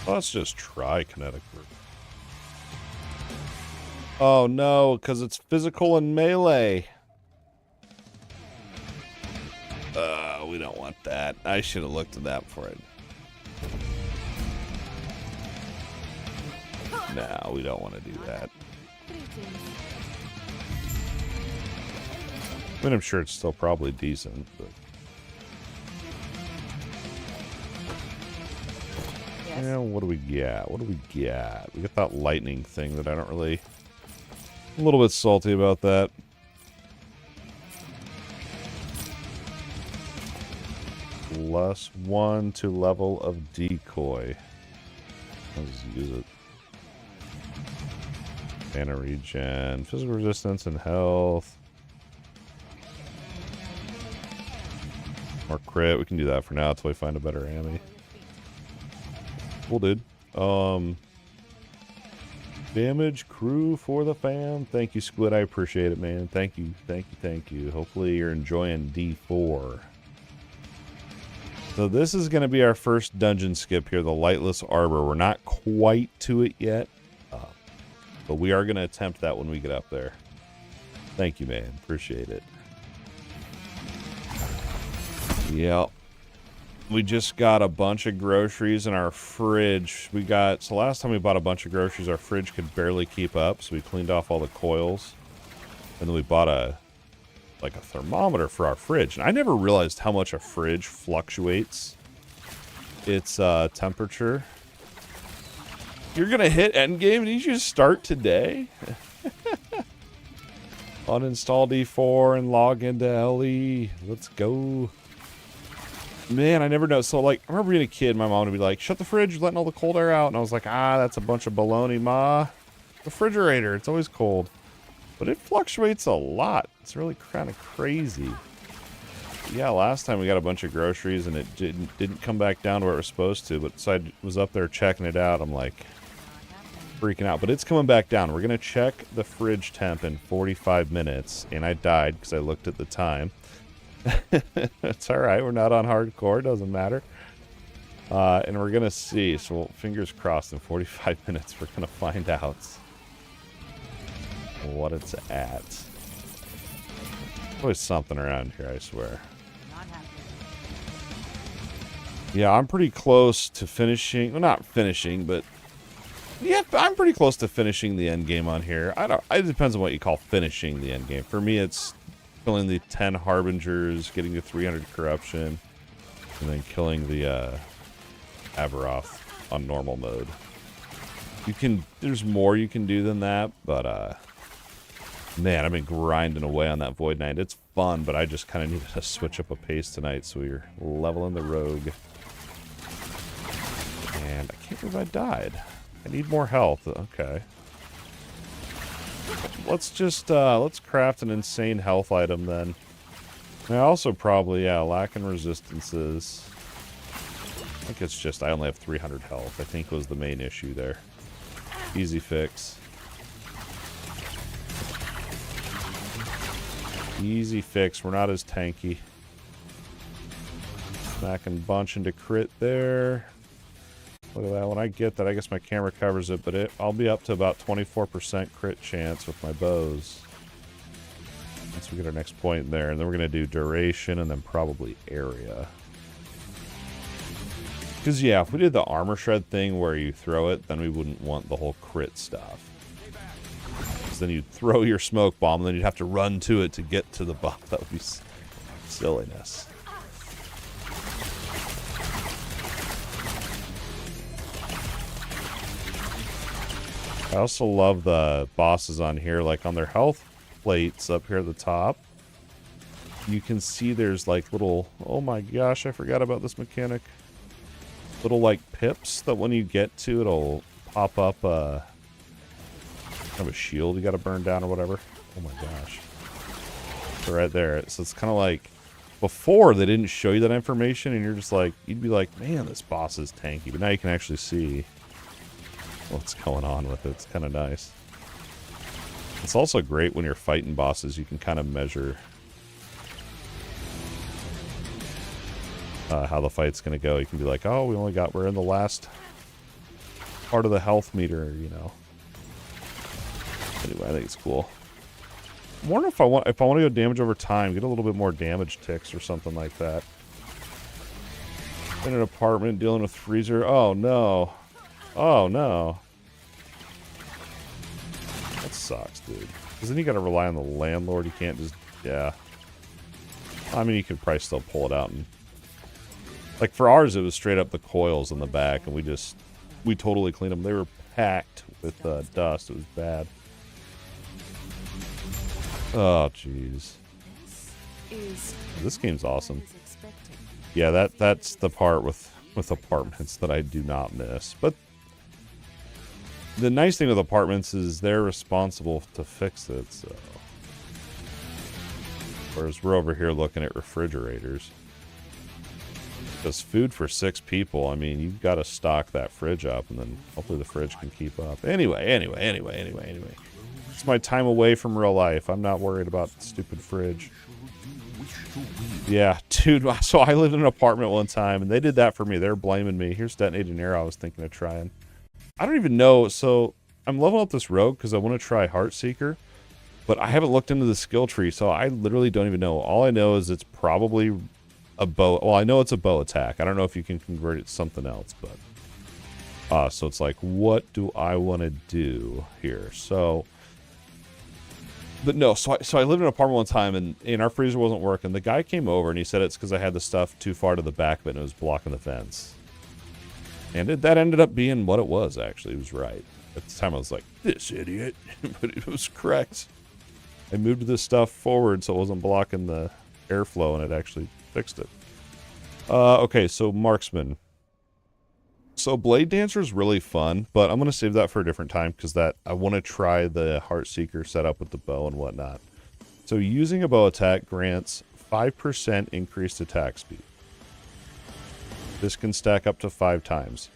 Let's just try Kinetic Burst. Oh no, because it's physical and melee. We don't want that. I should have looked at that before No, we don't want to do that. I mean, I'm sure it's still probably decent, but... Yes. Yeah, what do we get? What do we get? We got that lightning thing that I don't really... A little bit salty about that. +1 to level of decoy. Let's use it. Mana regen, physical resistance, and health. More crit. We can do that for now until we find a better ammy. Cool, dude. DMGCREW for the fam. Thank you, Squid. I appreciate it, man. Thank you, thank you, thank you. Hopefully you're enjoying D4. So this is going to be our first dungeon skip here, the Lightless Arbor. We're not quite to it yet, but we are going to attempt that when we get up there. Thank you, man. Appreciate it. Yep. We just got a bunch of groceries in our fridge. So last time we bought a bunch of groceries, our fridge could barely keep up, so we cleaned off all the coils. And then we bought a thermometer for our fridge. And I never realized how much a fridge fluctuates its temperature. You're gonna hit endgame? Did you just start today? Uninstall D4 and log into LE. Let's go. Man, I never know. So, like, I remember being a kid, my mom would be like, shut the fridge, you're letting all the cold air out. And I was like, that's a bunch of baloney, ma. Refrigerator, it's always cold. But it fluctuates a lot. It's really kind of crazy. Yeah, last time we got a bunch of groceries and it didn't come back down to where it was supposed to. But so I was up there checking it out. I'm like, freaking out. But it's coming back down. We're going to check the fridge temp in 45 minutes. And I died because I looked at the time. It's alright, we're not on hardcore, doesn't matter. And we're gonna see, so fingers crossed in 45 minutes we're gonna find out what it's at. There's always something around here, I swear. Yeah, I'm pretty close to finishing, well, not finishing, but Yeah, I'm pretty close to finishing the end game on here. It depends on what you call finishing the end game. For me, it's killing the 10 Harbingers, getting to 300 corruption, and then killing the Avaroth on normal mode. There's more you can do than that, but man, I've been grinding away on that Void Knight. It's fun, but I just kind of needed to switch up a pace tonight, so we're leveling the rogue. And I can't believe I died. I need more health. Okay. Let's just, let's craft an insane health item then. I also probably, yeah, lacking resistances. I think it's just I only have 300 health, I think was the main issue there. Easy fix. Easy fix. We're not as tanky. Smacking bunch into crit there. Look at that. When I get that, I guess my camera covers it, but I'll be up to about 24% crit chance with my bows. Once we get our next point there, and then we're going to do duration and then probably area. Because, yeah, if we did the armor shred thing where you throw it, then we wouldn't want the whole crit stuff. Because then you'd throw your smoke bomb, and then you'd have to run to it to get to the buff. That would be silliness. I also love the bosses on here, like on their health plates up here at the top. You can see there's like little, oh my gosh, I forgot about this mechanic. Little like pips that when you get to, it'll pop up kind of a shield you got to burn down or whatever. Oh my gosh. So right there. So it's kind of like, before they didn't show you that information and you're just like, you'd be like, man, this boss is tanky. But now you can actually see what's going on with it. It's kind of nice. It's also great when you're fighting bosses. You can kind of measure how the fight's going to go. You can be like, oh, we're in the last part of the health meter, you know. Anyway, I think it's cool. I'm wondering if I want to go damage over time, get a little bit more damage ticks or something like that. In an apartment dealing with freezer. Oh no. Oh no. That sucks, dude. Because then you gotta rely on the landlord. You can't just, yeah. I mean, you could probably still pull it out and, like for ours, it was straight up the coils in the back, and we totally cleaned them. They were packed with dust. It was bad. Oh, jeez. This game's awesome. Yeah, that's the part with apartments that I do not miss. But the nice thing with apartments is they're responsible to fix it, so. Whereas we're over here looking at refrigerators. Because food for 6 people, I mean, you've got to stock that fridge up, and then hopefully the fridge can keep up. Anyway. It's my time away from real life. I'm not worried about the stupid fridge. Yeah, dude, so I lived in an apartment one time, and they did that for me. They were blaming me. Here's detonating arrow I was thinking of trying. I don't even know. So I'm leveling up this rogue because I want to try Heartseeker, but I haven't looked into the skill tree, so I literally don't even know. All I know is it's probably a bow. Well, I know it's a bow attack. I don't know if you can convert it to something else, but so it's like, what do I want to do here? So, but no, so I lived in an apartment one time, and our freezer wasn't working. The guy came over, and he said it's because I had the stuff too far to the back of it, and it was blocking the fence. And that ended up being what it was, actually. It was right. At the time, I was like, this idiot. But it was correct. I moved this stuff forward so it wasn't blocking the airflow, and it actually fixed it. Okay, so Marksman. So Blade Dancer is really fun, but I'm going to save that for a different time because I want to try the Heartseeker setup with the bow and whatnot. So using a bow attack grants 5% increased attack speed. This can stack up to 5 times.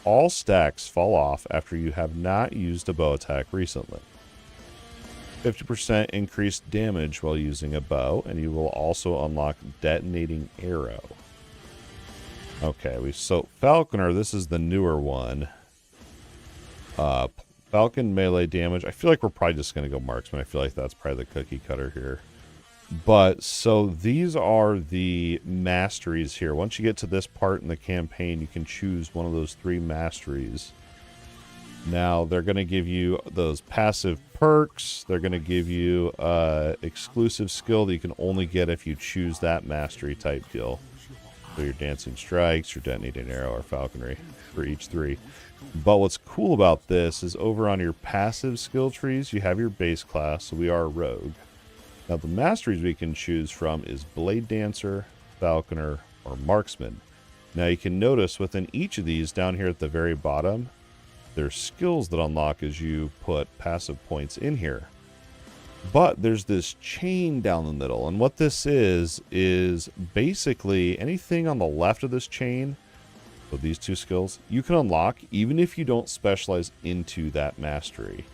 All stacks fall off after you have not used a bow attack recently. 50% increased damage while using a bow, and you will also unlock detonating arrow. Okay, so Falconer, this is the newer one. Falcon melee damage. I feel like we're probably just going to go Marksman. I feel like that's probably the cookie cutter here. But, so these are the masteries here. Once you get to this part in the campaign, you can choose one of those 3 masteries. Now, they're going to give you those passive perks. They're going to give you exclusive skill that you can only get if you choose that mastery type deal. So your dancing strikes, your detonating arrow, or falconry for each 3. But what's cool about this is over on your passive skill trees, you have your base class, so we are a rogue. Now, the masteries we can choose from is Blade Dancer, Falconer, or Marksman. Now, you can notice within each of these down here at the very bottom, there's skills that unlock as you put passive points in here. But there's this chain down the middle, and what this is basically anything on the left of this chain, with these 2 skills, you can unlock even if you don't specialize into that mastery.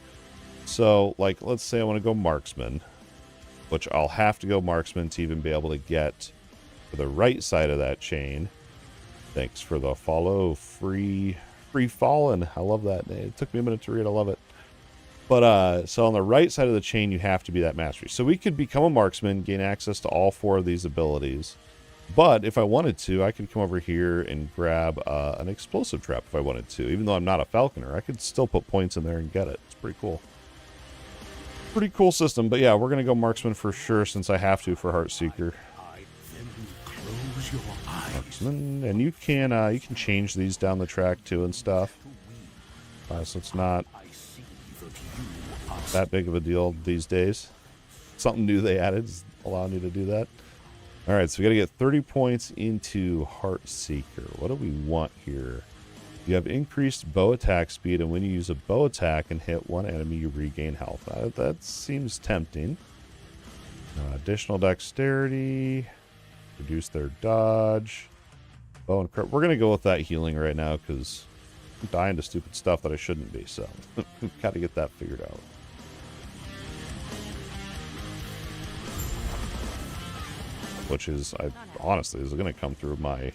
So, like, let's say I want to go Marksman, which I'll have to go Marksman to even be able to get to the right side of that chain. Thanks for the follow, Free Fallen. I love that name. It took me a minute to read. I love it. But so on the right side of the chain, you have to be that mastery. So we could become a marksman, gain access to all 4 of these abilities. But if I wanted to, I could come over here and grab an explosive trap if I wanted to. Even though I'm not a falconer, I could still put points in there and get it. It's pretty cool. Pretty cool system. But yeah, we're going to go marksman for sure since I have to for Heartseeker. Marksman. And you can change these down the track too and stuff. So it's not that big of a deal these days. Something new they added is allowing you to do that. Alright, so we got to get 30 points into Heartseeker. What do we want here? You have increased bow attack speed, and when you use a bow attack and hit one enemy, you regain health. That seems tempting. Additional dexterity. Reduce their dodge. Bow and crit. We're going to go with that healing right now because I'm dying to stupid stuff that I shouldn't be, so got to get that figured out. Which is, honestly, is going to come through my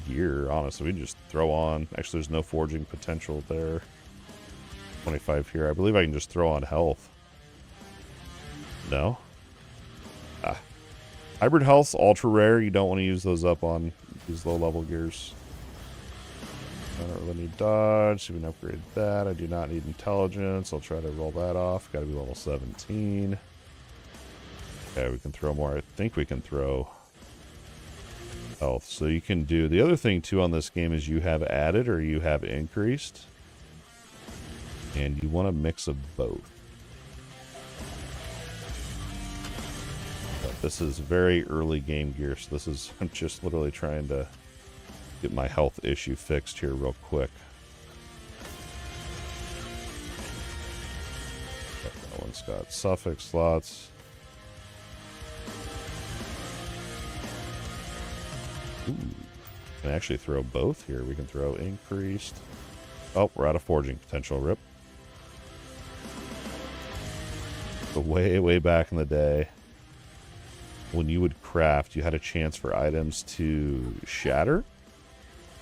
gear, honestly. We can just throw on, actually there's no forging potential there. 25 here. I believe I can just throw on health. No? Hybrid health's ultra rare. You don't want to use those up on these low level gears. I don't really need dodge, so we can upgrade that. I do not need intelligence. I'll try to roll that off. Got to be level 17. Okay, we can throw more. I think we can throw health. So you can do... The other thing, too, on this game is you have added or you have increased. And you want a mix of both. But this is very early game gear, so this is... I'm just literally trying to get my health issue fixed here real quick. That one's got suffix slots. Ooh. Can actually throw both here. We can throw increased. Oh, we're out of forging potential. Rip. But way back in the day, when you would craft, you had a chance for items to shatter.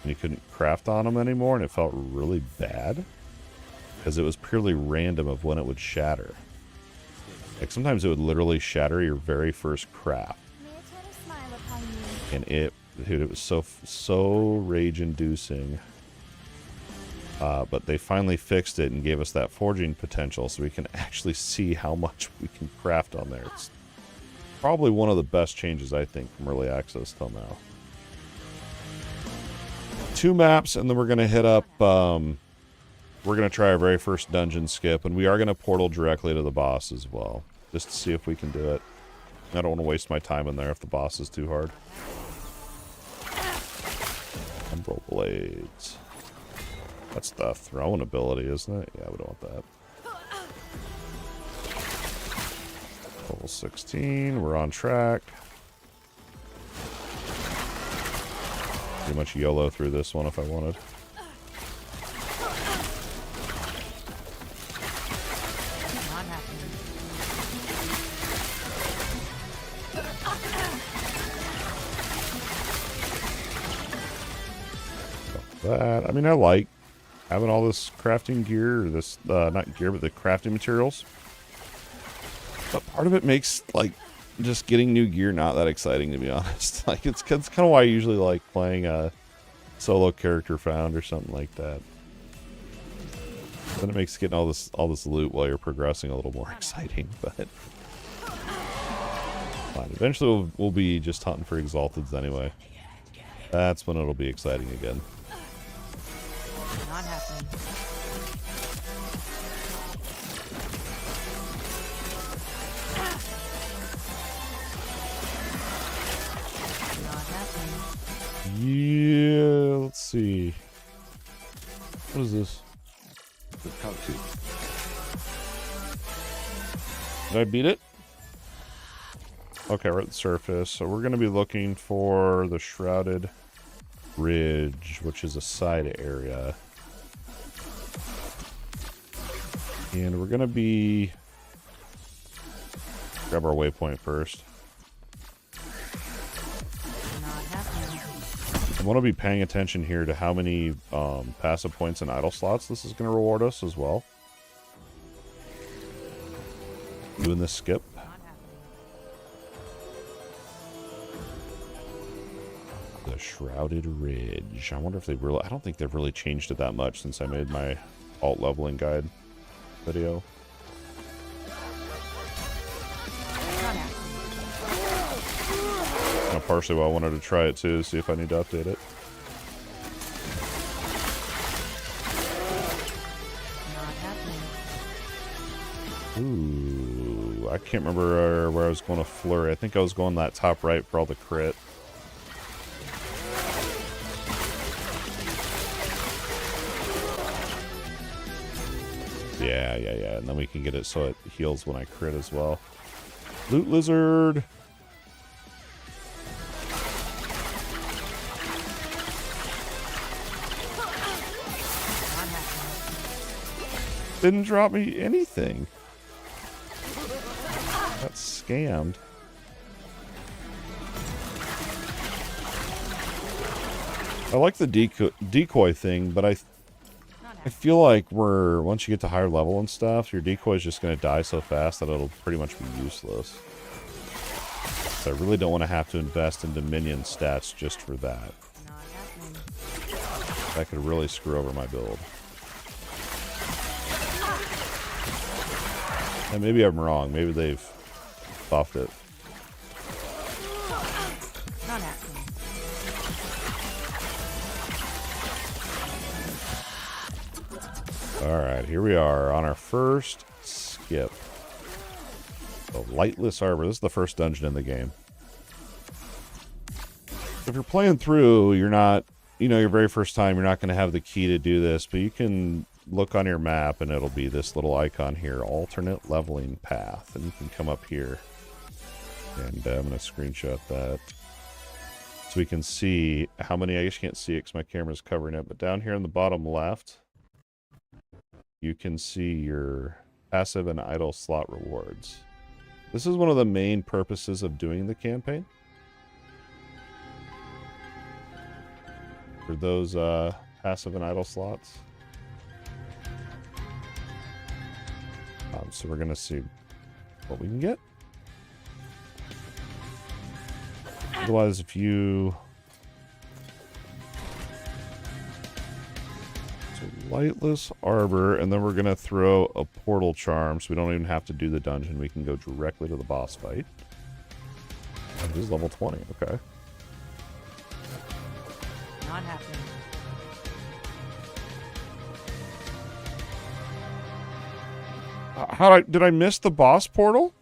And you couldn't craft on them anymore, and it felt really bad. Because it was purely random of when it would shatter. Like, sometimes it would literally shatter your very first craft. And it... Dude, it was so rage-inducing. But they finally fixed it and gave us that forging potential so we can actually see how much we can craft on there. It's probably one of the best changes, I think, from early access till now. 2 maps, and then we're going to hit up... we're going to try our very first dungeon skip, and we are going to portal directly to the boss as well. Just to see if we can do it. I don't want to waste my time in there if the boss is too hard. Umbral Blades. That's the throwing ability, isn't it? Yeah, we don't want that. Level 16. We're on track. Pretty much YOLO through this one if I wanted. That. I mean, I like having all this crafting gear, or this, not gear, but the crafting materials. But part of it makes, like, just getting new gear not that exciting, to be honest. Like, it's kind of why I usually like playing Solo character found or something like that. Then it makes getting all this loot while you're progressing a little more exciting, but fine. Eventually we'll be just hunting for exalteds anyway. That's when it'll be exciting again. Not happening. Not happening. Yeah, let's see. What is this? The culti. Did I beat it? Okay, we're at the surface. So we're going to be looking for the Shrouded Ridge, which is a side area. And we're going to be... grab our waypoint first. Not happening. I want to be paying attention here to how many passive points and idle slots this is going to reward us as well. Doing this skip. Not happening. The Shrouded Ridge. I wonder if they really... I don't think they've really changed it that much since I made my alt leveling guide video. Not happening. Now, partially why I wanted to try it too, see if I need to update it. Not happening. Ooh, I can't remember where I was going to flurry. I think I was going that top right for all the crit. Yeah. And then we can get it so it heals when I crit as well. Loot Lizard. Not happening. Didn't drop me anything. Got scammed. I like the decoy thing, but I feel like once you get to higher level and stuff, your decoy is just going to die so fast that it'll pretty much be useless. So I really don't want to have to invest into minion stats just for that. Not happening. That could really screw over my build. And maybe I'm wrong. Maybe they've buffed it. Not happening. Alright, here we are on our first skip. The Lightless Arbor. This is the first dungeon in the game. If you're playing through, you're not, your very first time, you're not going to have the key to do this, but you can look on your map and it'll be this little icon here, alternate leveling path, and you can come up here. And I'm going to screenshot that so we can see how many. I just can't see it because my camera's covering it, but down here in the bottom left, you can see your passive and idle slot rewards. This is one of the main purposes of doing the campaign. For those passive and idle slots. So we're going to see what we can get. Otherwise, if you... Lightless Arbor, and then we're going to throw a portal charm, so we don't even have to do the dungeon. We can go directly to the boss fight. Oh, this is level 20, okay. Not happening. Did I miss the boss portal?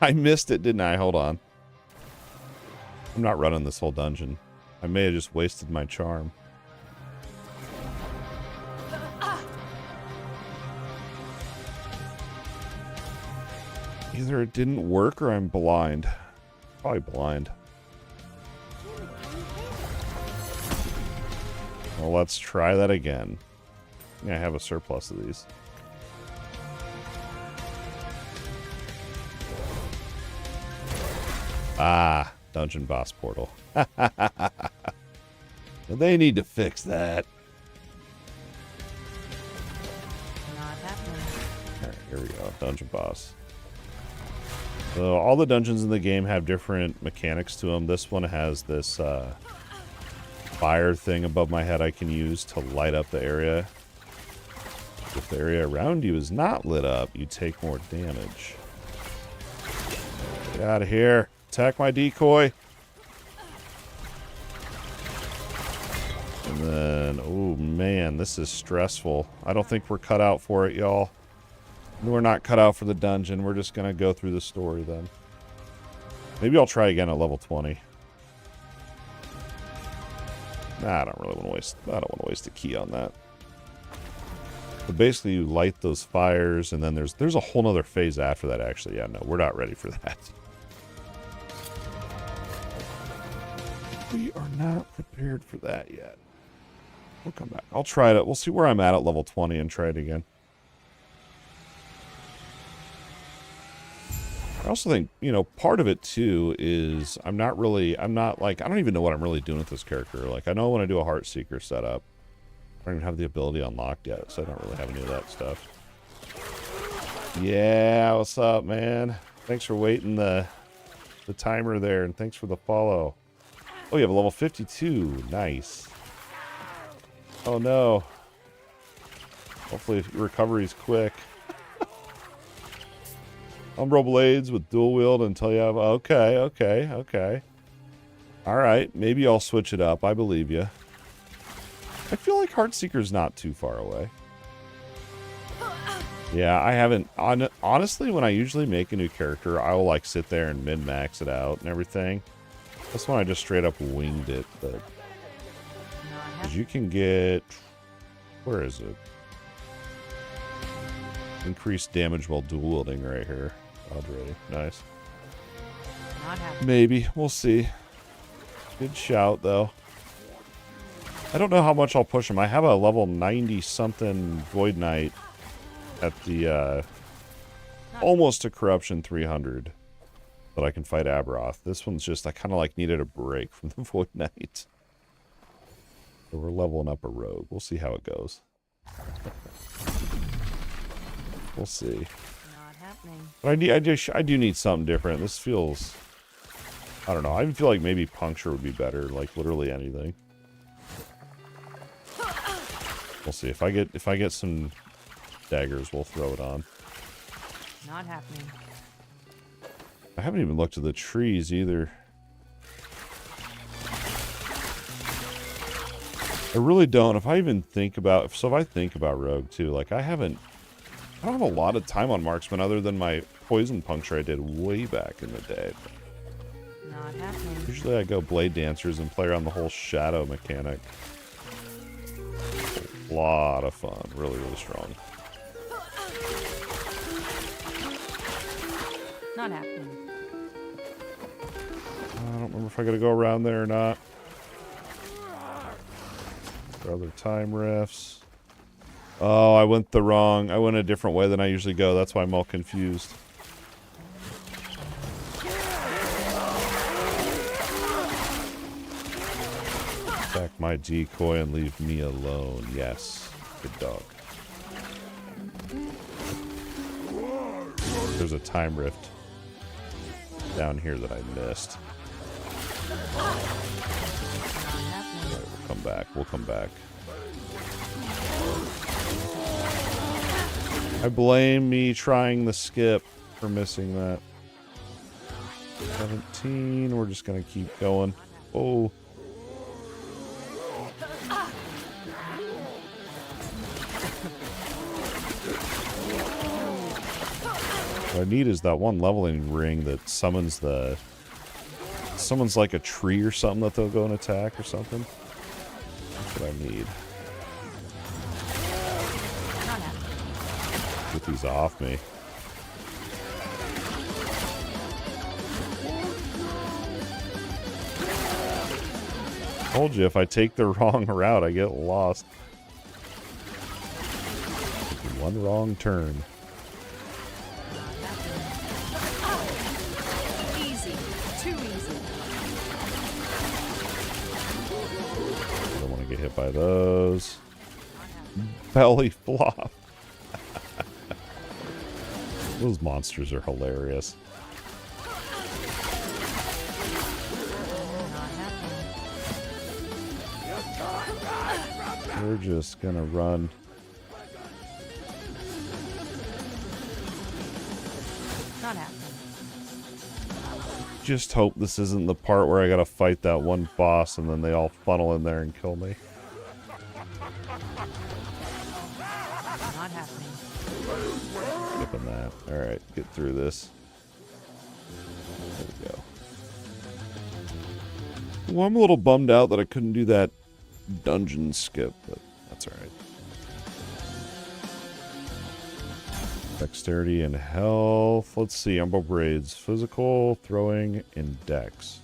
I missed it, didn't I? Hold on. I'm not running this whole dungeon. I may have just wasted my charm. Either it didn't work or I'm blind. Probably blind. Well, let's try that again. Yeah, I have a surplus of these. Ah, dungeon boss portal. They need to fix that. Not happening. Alright, here we go. Dungeon boss. So all the dungeons in the game have different mechanics to them. This one has this fire thing above my head I can use to light up the area. If the area around you is not lit up, you take more damage. Get out of here. Attack my decoy. And then, oh man, this is stressful. I don't think we're cut out for it, y'all. We're not cut out for the dungeon. We're just going to go through the story then. Maybe I'll try again at level 20. Nah, I don't really want to waste. I don't want to waste a key on that. But basically, you light those fires, and then there's a whole nother phase after that. Actually, yeah, no, we're not ready for that. We are not prepared for that yet. We'll come back. I'll try it. We'll see where I'm at level 20 and try it again. I also think, you know, part of it too is I don't even know what I'm really doing with this character. Like, I know I want to do a Heartseeker setup. I don't even have the ability unlocked yet, so I don't really have any of that stuff. Yeah, what's up, man? Thanks for waiting the timer there, and thanks for the follow. Oh, you have a level 52. Nice. Oh, no. Hopefully recovery's quick. Umbral Blades with dual wield until you have... Okay. Alright, maybe I'll switch it up. I believe you. I feel like Heartseeker's not too far away. Yeah, I haven't... Honestly, when I usually make a new character, I will, like, sit there and min-max it out and everything. This one I just straight up winged it, but... Because you can get... Where is it? Increased damage while dual wielding right here. Already. Nice. Maybe. We'll see. Good shout, though. I don't know how much I'll push him. I have a level 90-something Void Knight at the, almost a Corruption 300 that I can fight Aberoth. This one's just, I kind of, like, needed a break from the Void Knight. So we're leveling up a rogue. We'll see how it goes. We'll see. Not happening. But I do need something different. This feels... I don't know. I feel like maybe Puncture would be better. Like, literally anything. We'll see. If I get some daggers, we'll throw it on. Not happening. I haven't even looked at the trees either. I really don't. If I think about Rogue too, like I don't have a lot of time on Marksman other than my Poison Puncture I did way back in the day. Not happening. Usually I go Blade Dancers and play around the whole Shadow mechanic. A lot of fun. Really, really strong. Not happening. I don't remember if I gotta go around there or not. Other time rifts. Oh, I went a different way than I usually go. That's why I'm all confused. Attack my decoy and leave me alone. Yes. Good dog. There's a time rift down here that I missed. We'll come back. I blame me trying the skip for missing that. 17, we're just gonna keep going. Oh. What I need is that one leveling ring that summons like a tree or something that they'll go and attack or something. That's what I need. Get these off me. Told you, if I take the wrong route, I get lost. One wrong turn. Easy. Too easy. Don't want to get hit by those. Belly flop. Those monsters are hilarious. We're just gonna run. Not happening. Just hope this isn't the part where I gotta fight that one boss and then they all funnel in there and kill me. Not happening. Skipping that. Alright, get through this. There we go. Well, I'm a little bummed out that I couldn't do that dungeon skip, but that's alright. Dexterity and health. Let's see. Umbo braids. Physical, throwing, and dex.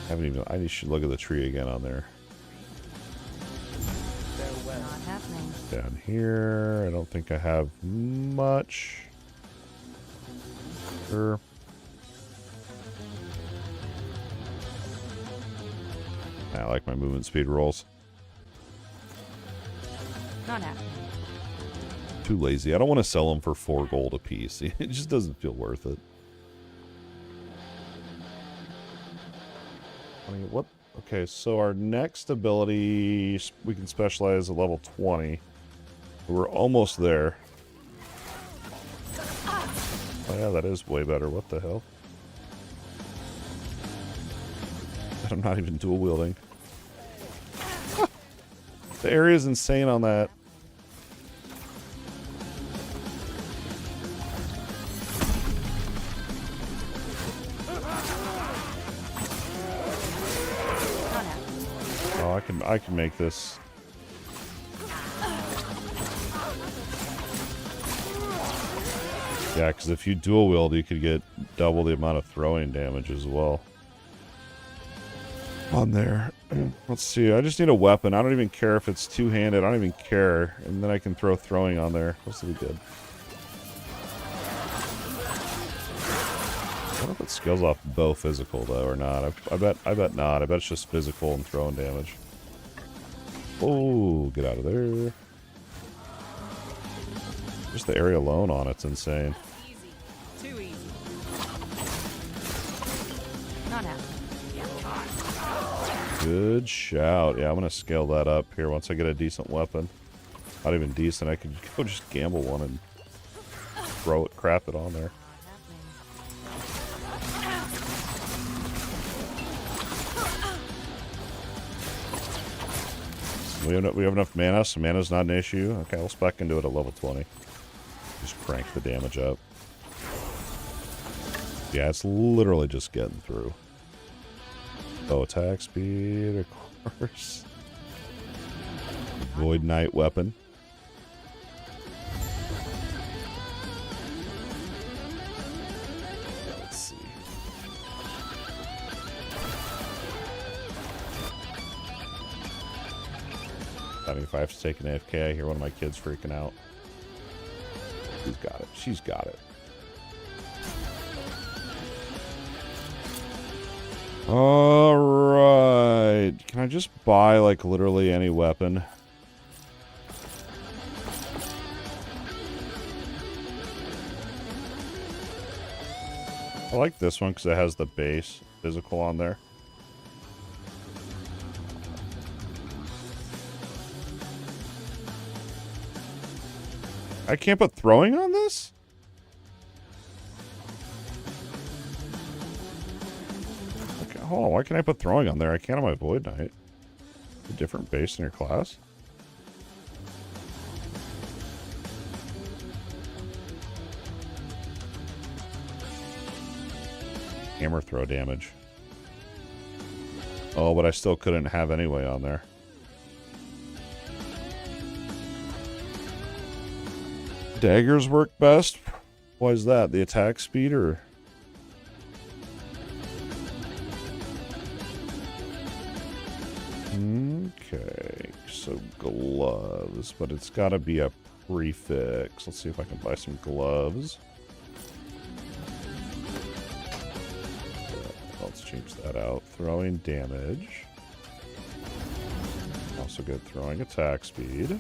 I should look at the tree again on there. Not happening. Down here. I don't think I have much. Sure. I like my movement speed rolls. Not happening. Too lazy. I don't want to sell them for 4 gold a piece. It just doesn't feel worth it. I mean, what? Okay, so our next ability, we can specialize at level 20. We're almost there. Oh yeah, that is way better. What the hell? I'm not even dual wielding. The area is insane on that. Oh, I can make this. Yeah, because if you dual wield, you could get double the amount of throwing damage as well. On there. Let's see. I just need a weapon. I don't even care if it's two-handed. I don't even care. And then I can throw throwing on there. This will be good. I wonder if it scales off bow physical though or not. I bet not. I bet it's just physical and throwing damage. Oh, get out of there. Just the area alone on it's insane. Easy. Too easy. Not happening. Good shout. Yeah, I'm going to scale that up here once I get a decent weapon. Not even decent. I could go just gamble one and throw it, crap it on there. We have enough mana, so mana's not an issue. Okay, we'll spec into it at level 20. Just crank the damage up. Yeah, it's literally just getting through. Oh, attack speed, of course. Void Knight weapon. Let's see. I mean, if I have to take an AFK, I hear one of my kids freaking out. She's got it. She's got it. Alright. Can I just buy, like, literally any weapon? I like this one because it has the base physical on there. I can't put throwing on this? Okay, hold on. Why can't I put throwing on there? I can't on my Void Knight. A different base in your class? Hammer throw damage. Oh, but I still couldn't have anyway on there. Daggers work best? Why is that? The attack speed or? Okay, so gloves, but it's got to be a prefix. Let's see if I can buy some gloves. Let's change that out. Throwing damage. Also good throwing attack speed.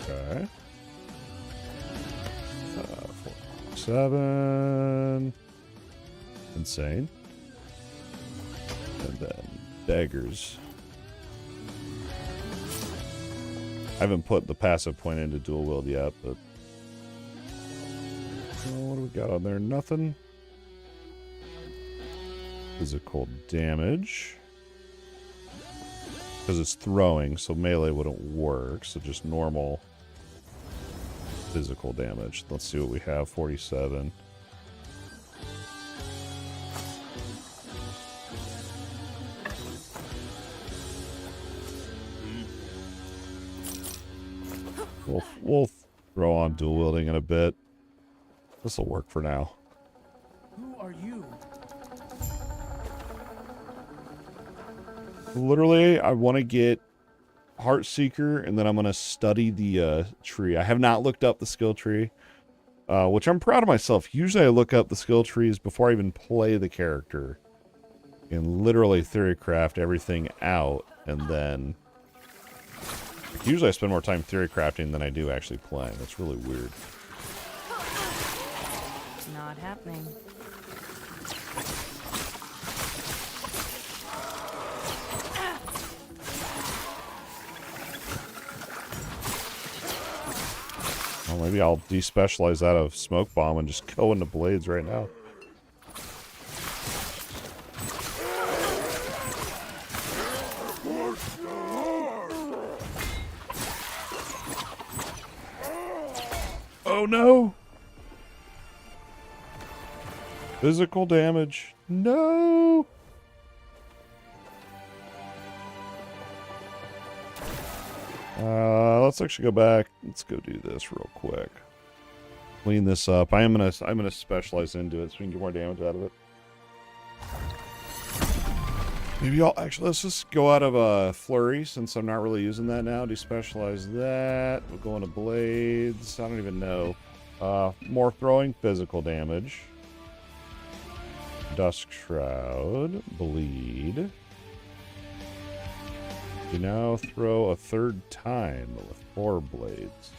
Okay. 7. Insane. And then daggers. I haven't put the passive point into dual wield yet, but what do we got on there? Nothing. Physical damage. Because it's throwing, so melee wouldn't work. So just normal physical damage. Let's see what we have. 47. We'll throw on dual wielding in a bit. This will work for now. Who are you? Literally, I want to get Heartseeker, and then I'm going to study the tree. I have not looked up the skill tree, which I'm proud of myself. Usually I look up the skill trees before I even play the character and literally theorycraft everything out, and then usually I spend more time theorycrafting than I do actually playing. That's really weird. Not happening. Well, maybe I'll despecialize out of Smoke Bomb and just go into Blades right now. Oh no! Physical damage. No! Let's actually go back. Let's go do this real quick. Clean this up. I'm gonna specialize into it so we can get more damage out of it. Maybe I'll actually, let's just go out of Flurry since I'm not really using that now. Despecialize that. We'll go into Blades. I don't even know. More throwing, physical damage. Dusk Shroud. Bleed. You now throw a third time with 4 blades.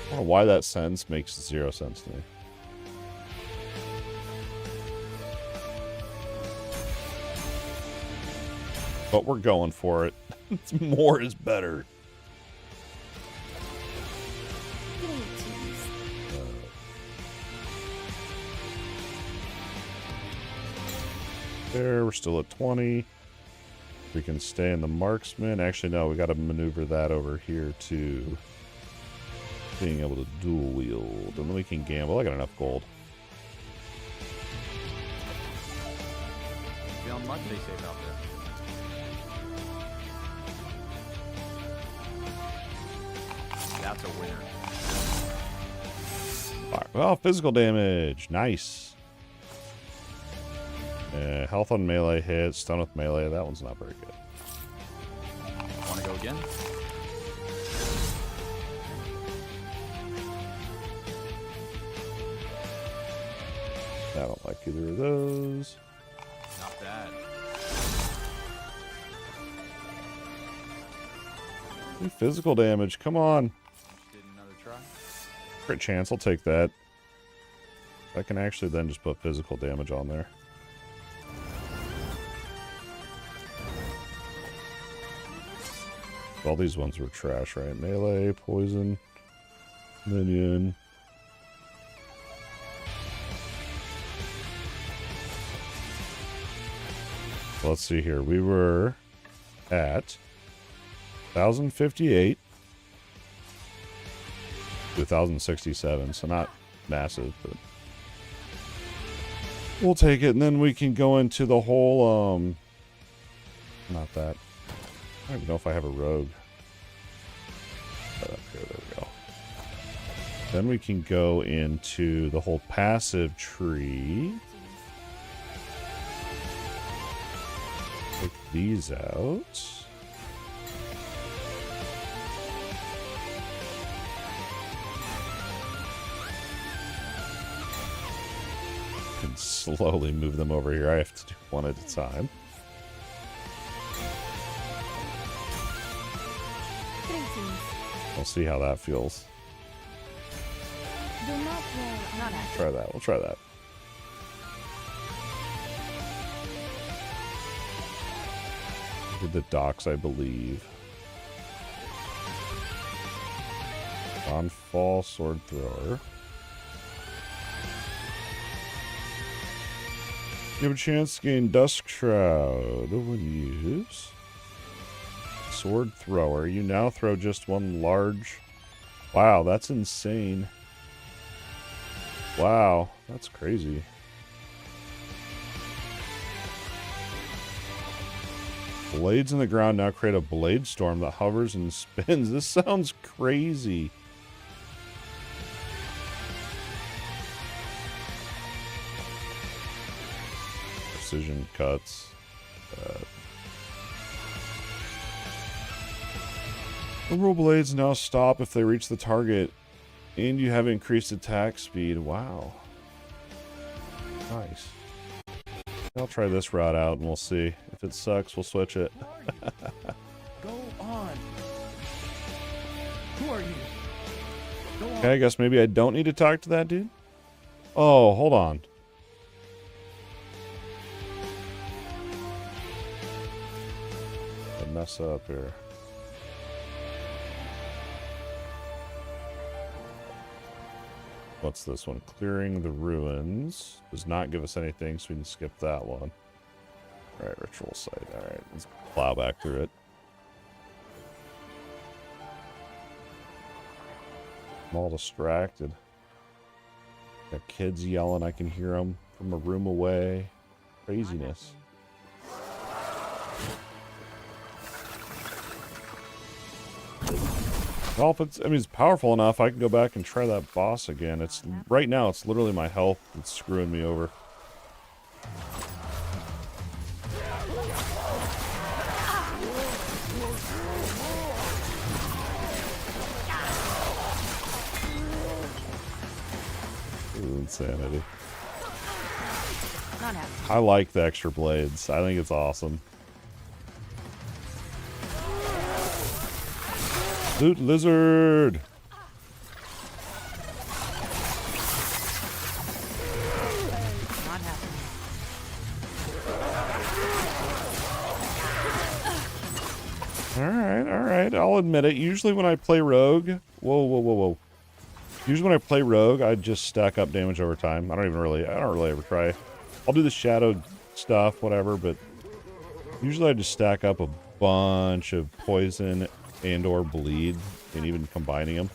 I don't know why that sentence makes 0 sense to me. But we're going for it. More is better. There, we're still at 20. We can stay in the marksman. Actually, no, we got to maneuver that over here to being able to dual wield. And then we can gamble. I got enough gold. Feeling much they say about this. That's a winner. All right, well, physical damage. Nice. Health on melee hit, stun with melee. That one's not very good. Want to go again? I don't like either of those. Not bad. Physical damage. Come on. Did another try. Crit chance. I'll take that. I can actually then just put physical damage on there. All these ones were trash, right? Melee, poison, minion. Let's see here. We were at 1,058 to 1,067, so not massive, but we'll take it. And then we can go into the whole, not that. I don't even know if I have a rogue. Right up here, there we go. Then we can go into the whole passive tree. Take these out. And slowly move them over here. I have to do one at a time. We'll see how that feels. Not actually. Try that. We'll try that. Did the docks, I believe. On fall sword thrower. You have a chance to gain Dusk Shroud. When use sword thrower, you now throw just one large. Wow, that's insane. Wow, that's crazy. Blades in the ground now create a blade storm that hovers and spins. This sounds crazy. Precision cuts. Liberal blades now stop if they reach the target, and you have increased attack speed. Wow. Nice. I'll try this route out and we'll see. If it sucks, we'll switch it. Go on. Who are you? Go on. Okay, I guess maybe I don't need to talk to that dude. Oh, hold on. I mess up here. What's this one? Clearing the ruins. Does not give us anything, so we can skip that one. Alright, ritual site. Alright, let's plow back through it. I'm all distracted. Got kids yelling. I can hear them from a room away. Craziness. Well, if it's, I mean, it's powerful enough, I can go back and try that boss again. It's right now, it's literally my health that's screwing me over. Ooh, insanity. Not happening. I like the extra blades. I think it's awesome. Loot lizard! Not happening. Alright, alright. I'll admit it. Usually when I play rogue... Whoa. Usually when I play rogue, I just stack up damage over time. I don't really ever try. I'll do the shadow stuff, whatever, but... Usually I just stack up a bunch of poison and or bleed, and even combining them.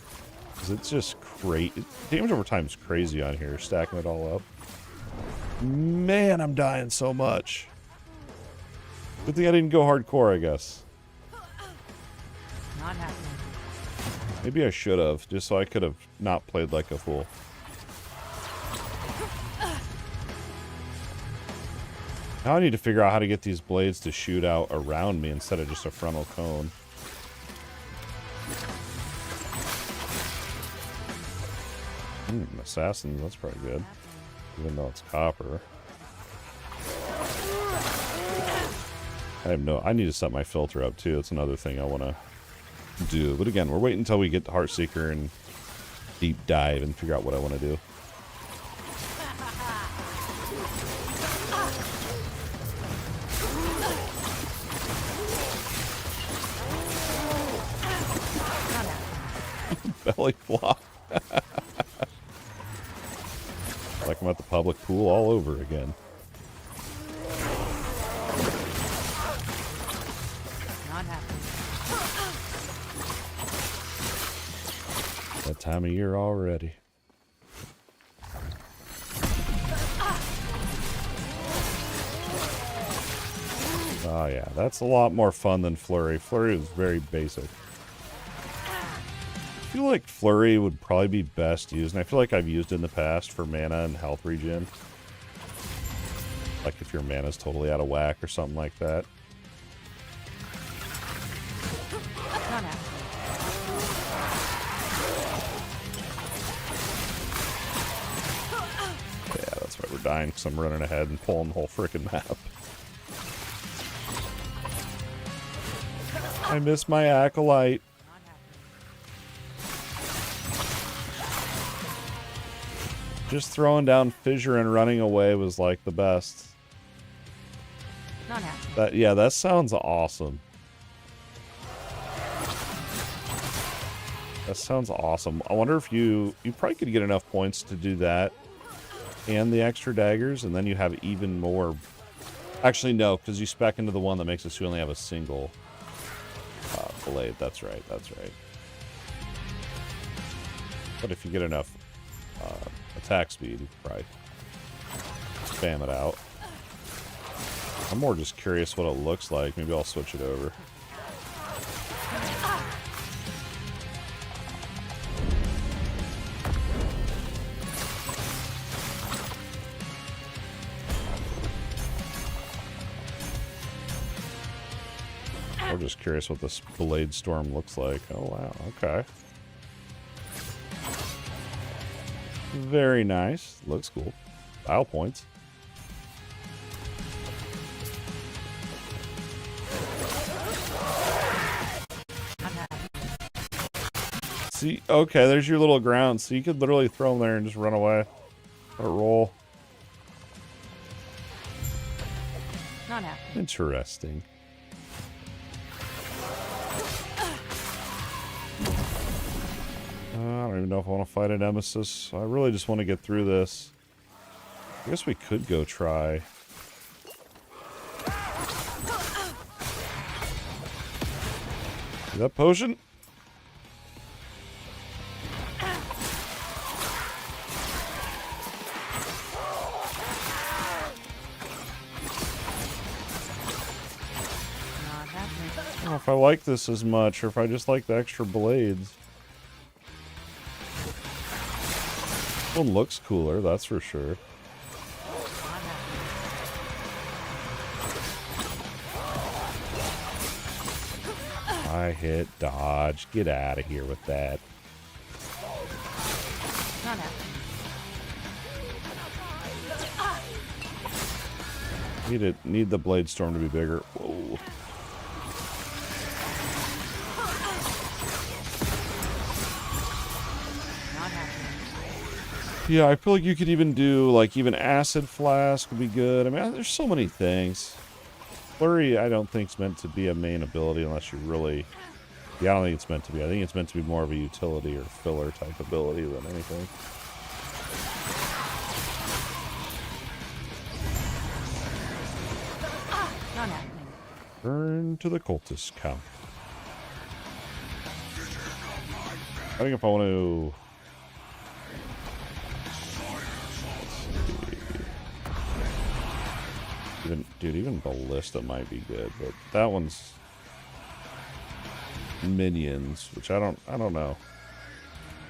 Because it's just crazy. Damage over time is crazy on here, stacking it all up. Man, I'm dying so much. Good thing I didn't go hardcore, I guess. Not happening. Maybe I should have, just so I could have not played like a fool. Now I need to figure out how to get these blades to shoot out around me instead of just a frontal cone. Assassins, that's probably good. Even though it's copper. I need to set my filter up too. That's another thing I want to do. But again, we're waiting until we get to Heartseeker and deep dive and figure out what I want to do. Belly flop. Like I'm at the public pool all over again. Not happening. That time of year already. Oh yeah, that's a lot more fun than Flurry. Flurry is very basic. I feel like Flurry would probably be best used, and I feel like I've used it in the past for mana and health regen. Like if your mana's totally out of whack or something like that. Not happening. Yeah, that's why we're dying, because I'm running ahead and pulling the whole frickin' map. I miss my Acolyte. Just throwing down fissure and running away was like the best. Not happening. Yeah, that sounds awesome. That sounds awesome. I wonder if you probably could get enough points to do that and the extra daggers, and then you have even more. Actually, no, because you spec into the one that makes it so you only have a single blade. That's right. That's right. But if you get enough attack speed, you could probably spam it out. I'm more just curious what it looks like. Maybe I'll switch it over. I'm just curious what this blade storm looks like. Oh wow, okay. Very nice. Looks cool. Style points. See, okay, there's your little ground. So you could literally throw them there and just run away. Or roll. Not happening. Interesting. I don't even know if I want to fight a nemesis. I really just want to get through this. I guess we could go try. See that potion? Not happening. I don't know if I like this as much, or if I just like the extra blades. This one looks cooler, that's for sure. I hit dodge. Get out of here with that. Not happening. Need the blade storm to be bigger. Whoa. Not happening. Yeah, I feel like you could even do, like, even acid flask would be good. I mean, there's so many things. Flurry, I don't think it's meant to be a main ability unless you really... Yeah, I don't think it's meant to be. I think it's meant to be more of a utility or filler type ability than anything. Not happening. Turn to the cultist camp. I think if I want to... Even Ballista might be good, but that one's minions, which I don't know.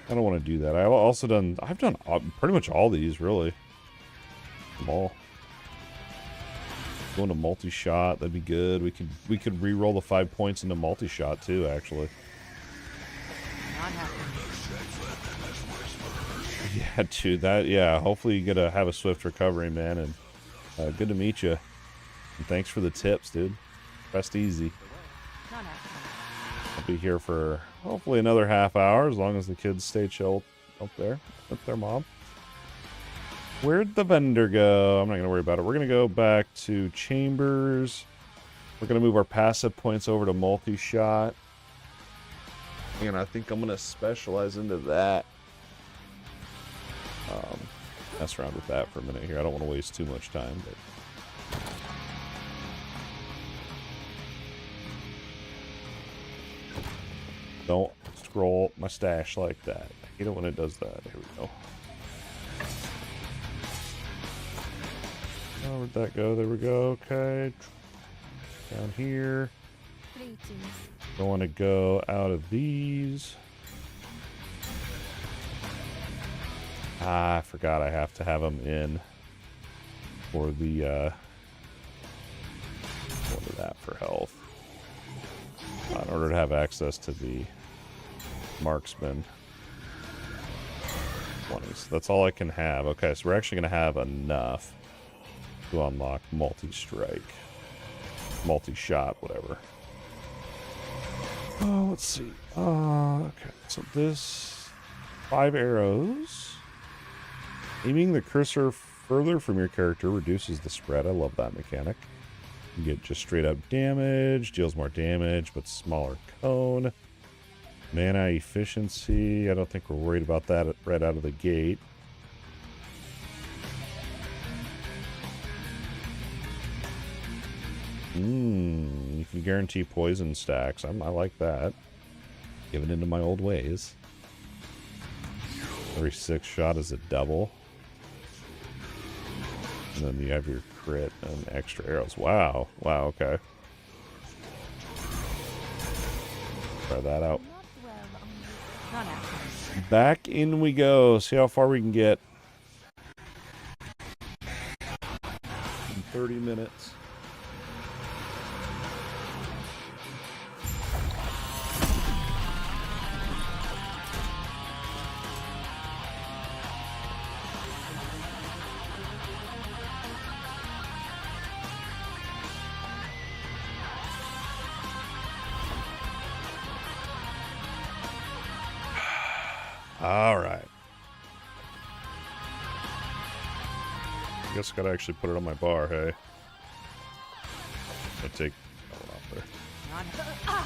I don't want to do that. I've done pretty much all these, really. Them all. Going to multi-shot, that'd be good. We could re-roll the 5 points into multi-shot too, actually. Not happening. Yeah, dude, yeah, hopefully you get to have a swift recovery, man, and good to meet you. And thanks for the tips, dude. Rest easy. Not happening. I'll be here for hopefully another half hour, as long as the kids stay chill up there with their mom. Where'd the vendor go? I'm not going to worry about it. We're going to go back to chambers. We're going to move our passive points over to multi-shot. And I think I'm going to specialize into that. Mess around with that for a minute here. I don't want to waste too much time, but... Don't scroll my stash like that. I hate it when it does that. Here we go. Oh, where'd that go? There we go. Okay. Down here. Don't want to go out of these. Ah, I forgot I have to have them in for the, what is that for health? In order to have access to the marksman 20s. That's all I can have. Okay, so we're actually going to have enough to unlock multi-strike. Multi-shot, whatever. Oh, let's see. Okay, so this... 5 arrows. Aiming the cursor further from your character reduces the spread. I love that mechanic. You get just straight up damage, deals more damage, but smaller cone. Mana efficiency. I don't think we're worried about that right out of the gate. You can guarantee poison stacks. I like that. Giving into my old ways. Every 6 shot is a double. And then you have your crit and extra arrows. Wow. Wow, okay. Try that out. Back in we go. See how far we can get. In 30 minutes. All right. I guess I gotta actually put it on my bar, hey. I take that one off there.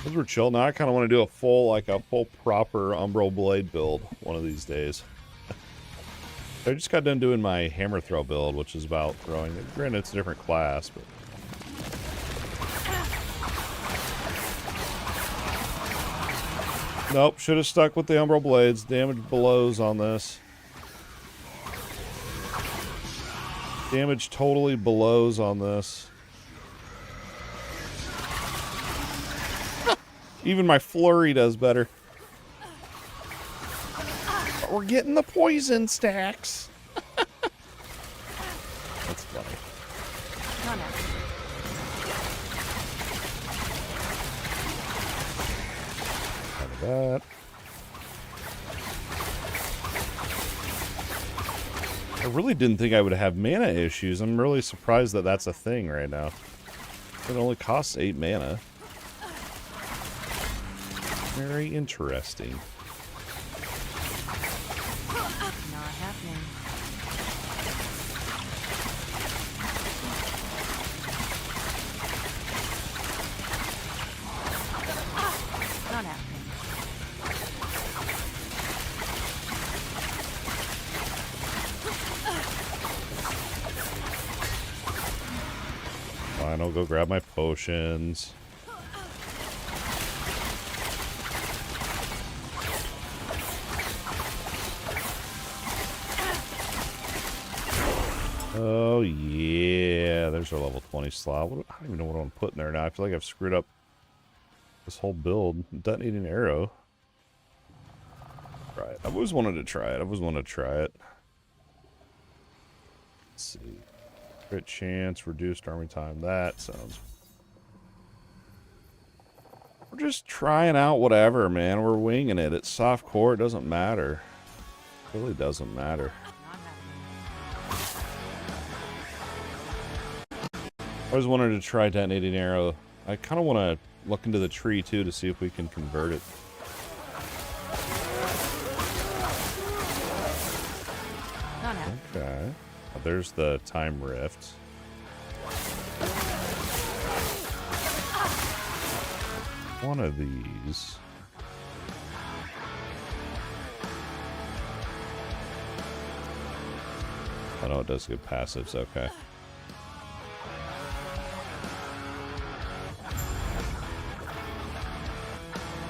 Those were chill. Now I kind of want to do a full proper Umbral Blade build one of these days. I just got done doing my hammer throw build, which is about throwing. Granted, it's a different class, but. Nope, should have stuck with the Umbral Blades. Damage blows on this. Damage totally blows on this. Even my flurry does better. But we're getting the poison stacks. That's funny. That. I really didn't think I would have mana issues. I'm really surprised that that's a thing right now. It only costs 8 mana. Very interesting. Not happening. Not happening. Fine, I'll go grab my potions. Oh yeah, there's our level 20 slot. I don't even know what I'm putting there now. I feel like I've screwed up this whole build. Detonating arrow. Right, I've always wanted to try it. Let's see. Crit chance, reduced army time. That sounds. We're just trying out whatever, man. We're winging it. It's soft core. It doesn't matter. It really doesn't matter. I always wanted to try detonating arrow. I kind of want to look into the tree too to see if we can convert it. Okay. There's the time rift. One of these. Oh no, it does give passives, okay.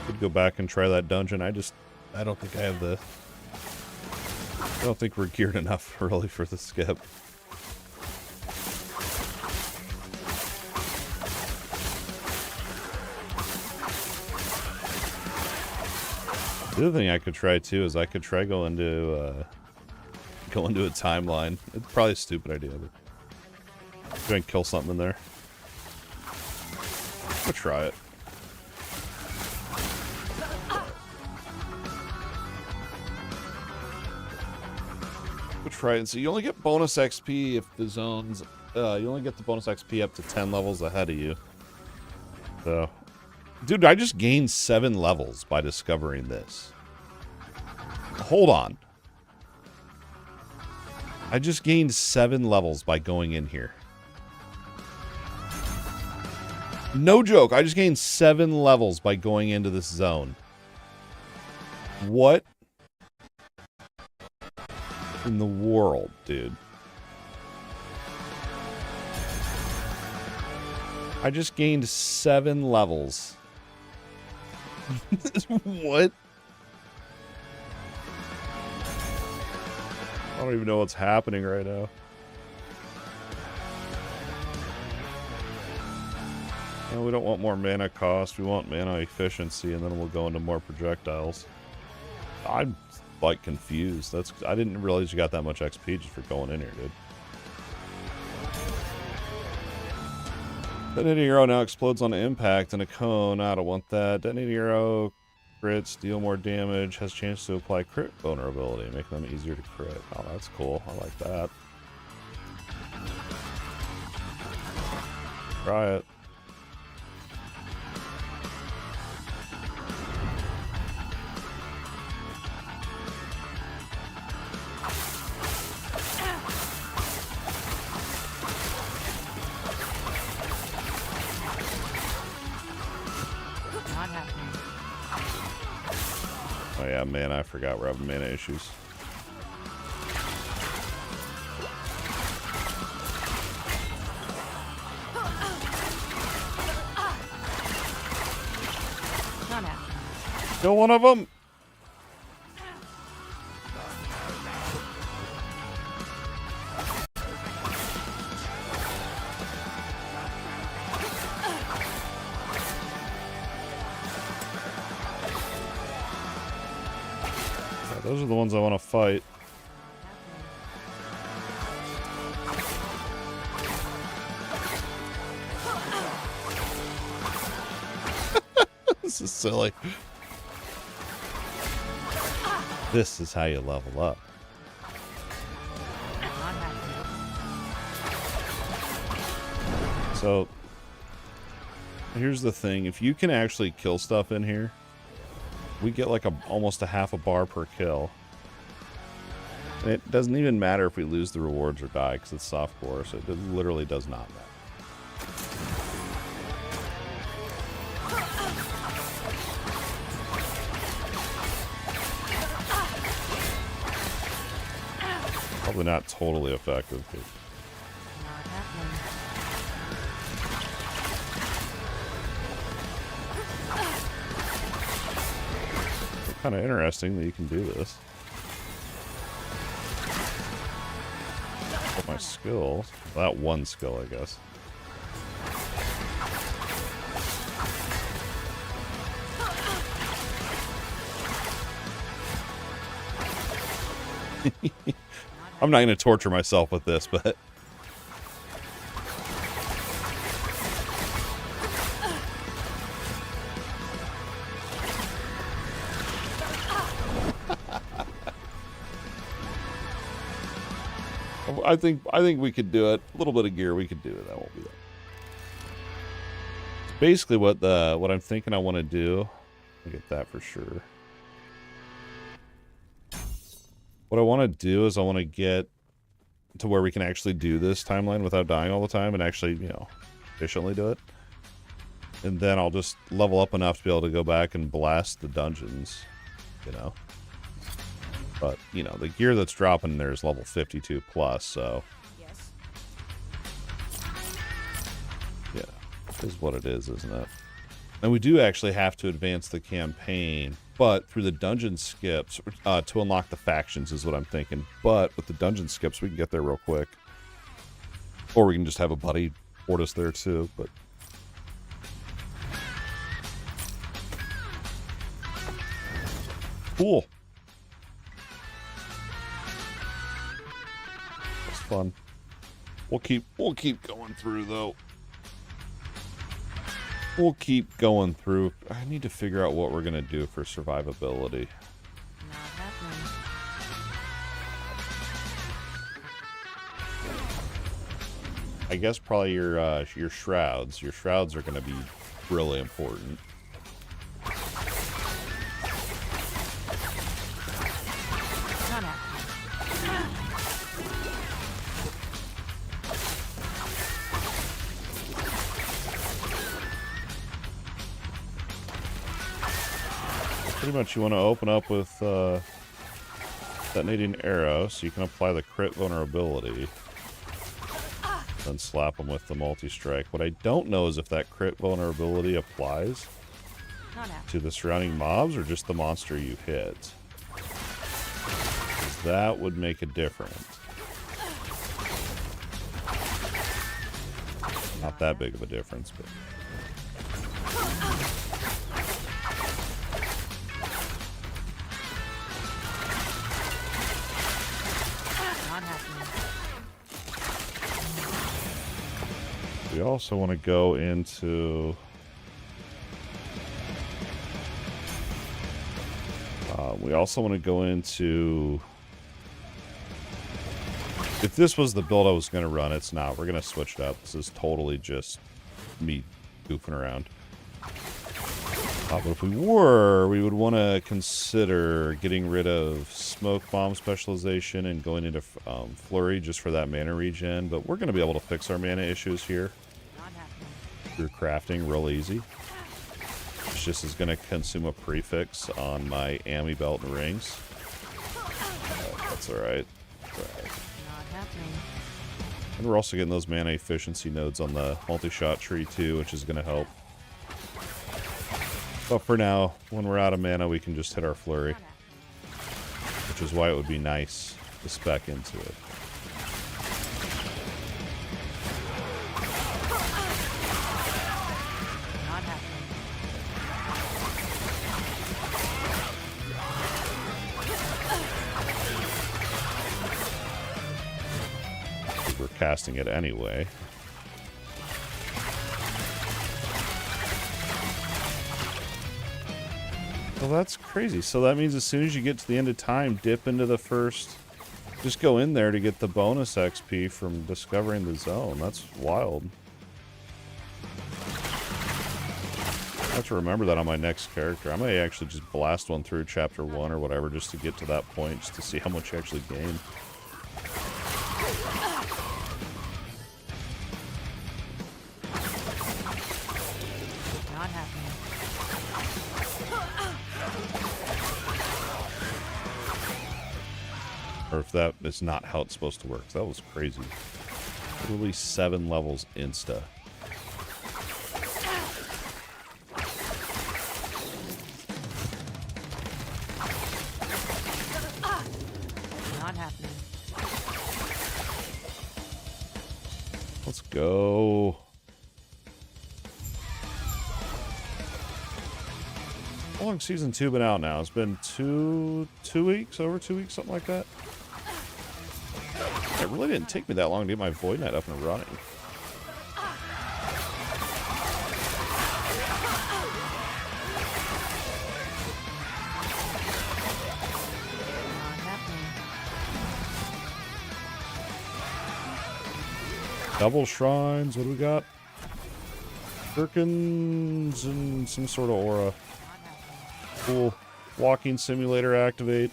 Could go back and try that dungeon. I don't think I have the... I don't think we're geared enough, really, for the skip. The other thing I could try, too, is I could try go into a timeline. It's probably a stupid idea, but... Try and kill something in there. I'll try it. Try it and see. You only get bonus XP if the zones. You only get the bonus XP up to 10 levels ahead of you. So, dude, I just gained 7 levels by discovering this. Hold on. I just gained 7 levels by going in here. No joke, I just gained 7 levels by going into this zone. What in the world, dude? I just gained 7 levels. What? I don't even know what's happening right now. No, we don't want more mana cost. We want mana efficiency, and then we'll go into more projectiles. I'm, like, confused. I didn't realize you got that much XP just for going in here, dude. Detonating arrow now explodes on impact in a cone. I don't want that. Detonating arrow crits, deal more damage, has chance to apply crit vulnerability, making them easier to crit. Oh, that's cool. I like that. Try it. Oh yeah, man, I forgot we're having mana issues. Kill one of them! Those are the ones I want to fight. This is silly. This is how you level up. So, here's the thing. If you can actually kill stuff in here, we get like almost a half a bar per kill. And it doesn't even matter if we lose the rewards or die, because it's softcore, so it literally does not matter. Probably not totally effective, but kind of interesting that you can do this. But my skill, that one skill, I guess. I'm not going to torture myself with this, but I think we could do it. A little bit of gear, we could do it. That won't be that. Basically, what I'm thinking I want to do. I get that for sure. What I want to do is I want to get to where we can actually do this timeline without dying all the time and actually, you know, efficiently do it. And then I'll just level up enough to be able to go back and blast the dungeons, you know. But, you know, the gear that's dropping there is level 52 plus, so. Yes. Yeah, is what it is, isn't it? And we do actually have to advance the campaign, but through the dungeon skips, to unlock the factions is what I'm thinking. But with the dungeon skips, we can get there real quick. Or we can just have a buddy port us there too, but. Cool. That's fun. We'll keep going through though. We'll keep going through. I need to figure out what we're gonna do for survivability. Not happening. I guess probably your shrouds. Your shrouds are gonna be really important. Not happening. Pretty much you want to open up with detonating arrow, so you can apply the crit vulnerability. Then slap them with the multi-strike. What I don't know is if that crit vulnerability applies to the surrounding mobs or just the monster you hit. 'Cause that would make a difference. Not that big of a difference, but... We also want to go into... we also want to go into... If this was the build I was going to run, it's not. We're going to switch it up. This is totally just me goofing around. But if we were, we would want to consider getting rid of smoke bomb specialization and going into flurry just for that mana regen. But we're going to be able to fix our mana issues here through crafting real easy. It's just is going to consume a prefix on my Ami belt and rings. That's alright. And we're also getting those mana efficiency nodes on the multi-shot tree too, which is going to help. But for now, when we're out of mana, we can just hit our flurry. Which is why it would be nice to spec into it. We're casting it anyway. Well, that's crazy. So that means as soon as you get to the end of time, dip into the first... Just go in there to get the bonus XP from discovering the zone. That's wild. I have to remember that on my next character. I may actually just blast one through chapter 1 or whatever just to get to that point, just to see how much you actually gain. Or if that is not how it's supposed to work. That was crazy. Literally 7 levels insta. Not happening. Let's go. How long season 2 been out now? It's been two weeks, over 2 weeks, something like that. It really didn't take me that long to get my Void Knight up and running. Double shrines, what do we got? Gherkins and some sort of aura. Cool. Walking simulator activate.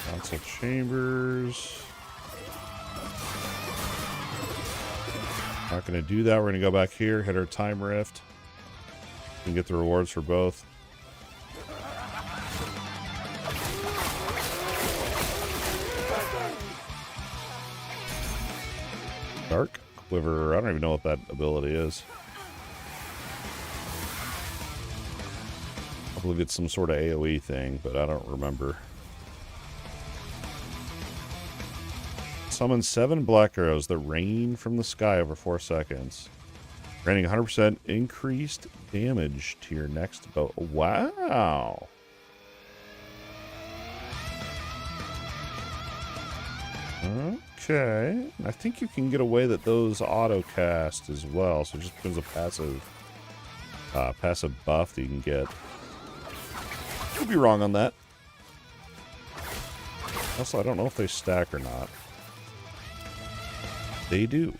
Council chambers. Not going to do that. We're going to go back here, hit our time rift. We can get the rewards for both. Dark Quiver. I don't even know what that ability is. I believe it's some sort of AoE thing, but I don't remember. Summon 7 black arrows that rain from the sky over 4 seconds. Granting 100% increased damage to your next bow. Wow. Okay. I think you can get away that those auto cast as well. So it just becomes a passive buff that you can get. Could be wrong on that. Also, I don't know if they stack or not. They do.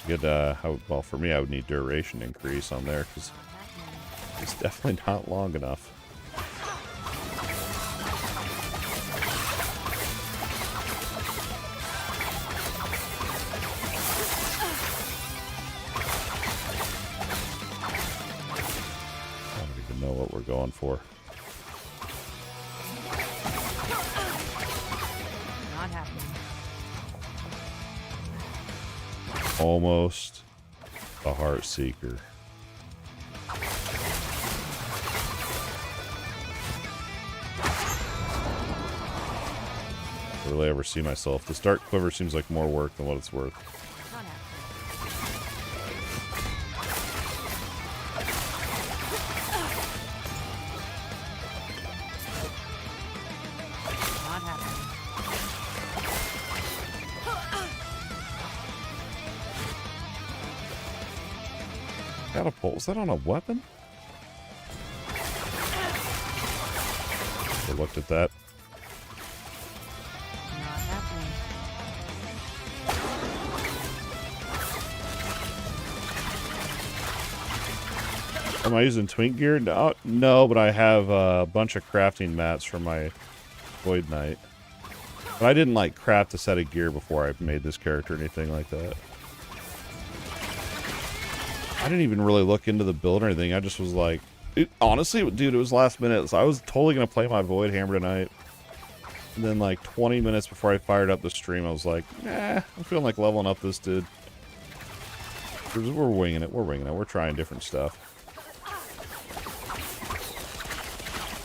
Get well, for me, I would need duration increase on there because it's definitely not long enough. I don't even know what we're going for. Not happening. Almost a Heart Seeker. I really ever see myself. This Dark Quiver seems like more work than what it's worth. Not happening. Not happening. Catapult, was that on a weapon? I looked at that. Not happening. Am I using twink gear? No, but I have a bunch of crafting mats for my Void Knight. But I didn't like craft a set of gear before I made this character or anything like that. I didn't even really look into the build or anything. I just was like, honestly, dude, it was last minute. So I was totally going to play my Void Hammer tonight. And then like 20 minutes before I fired up the stream, I was like, nah, I'm feeling like leveling up this dude. We're winging it. We're winging it. We're trying different stuff.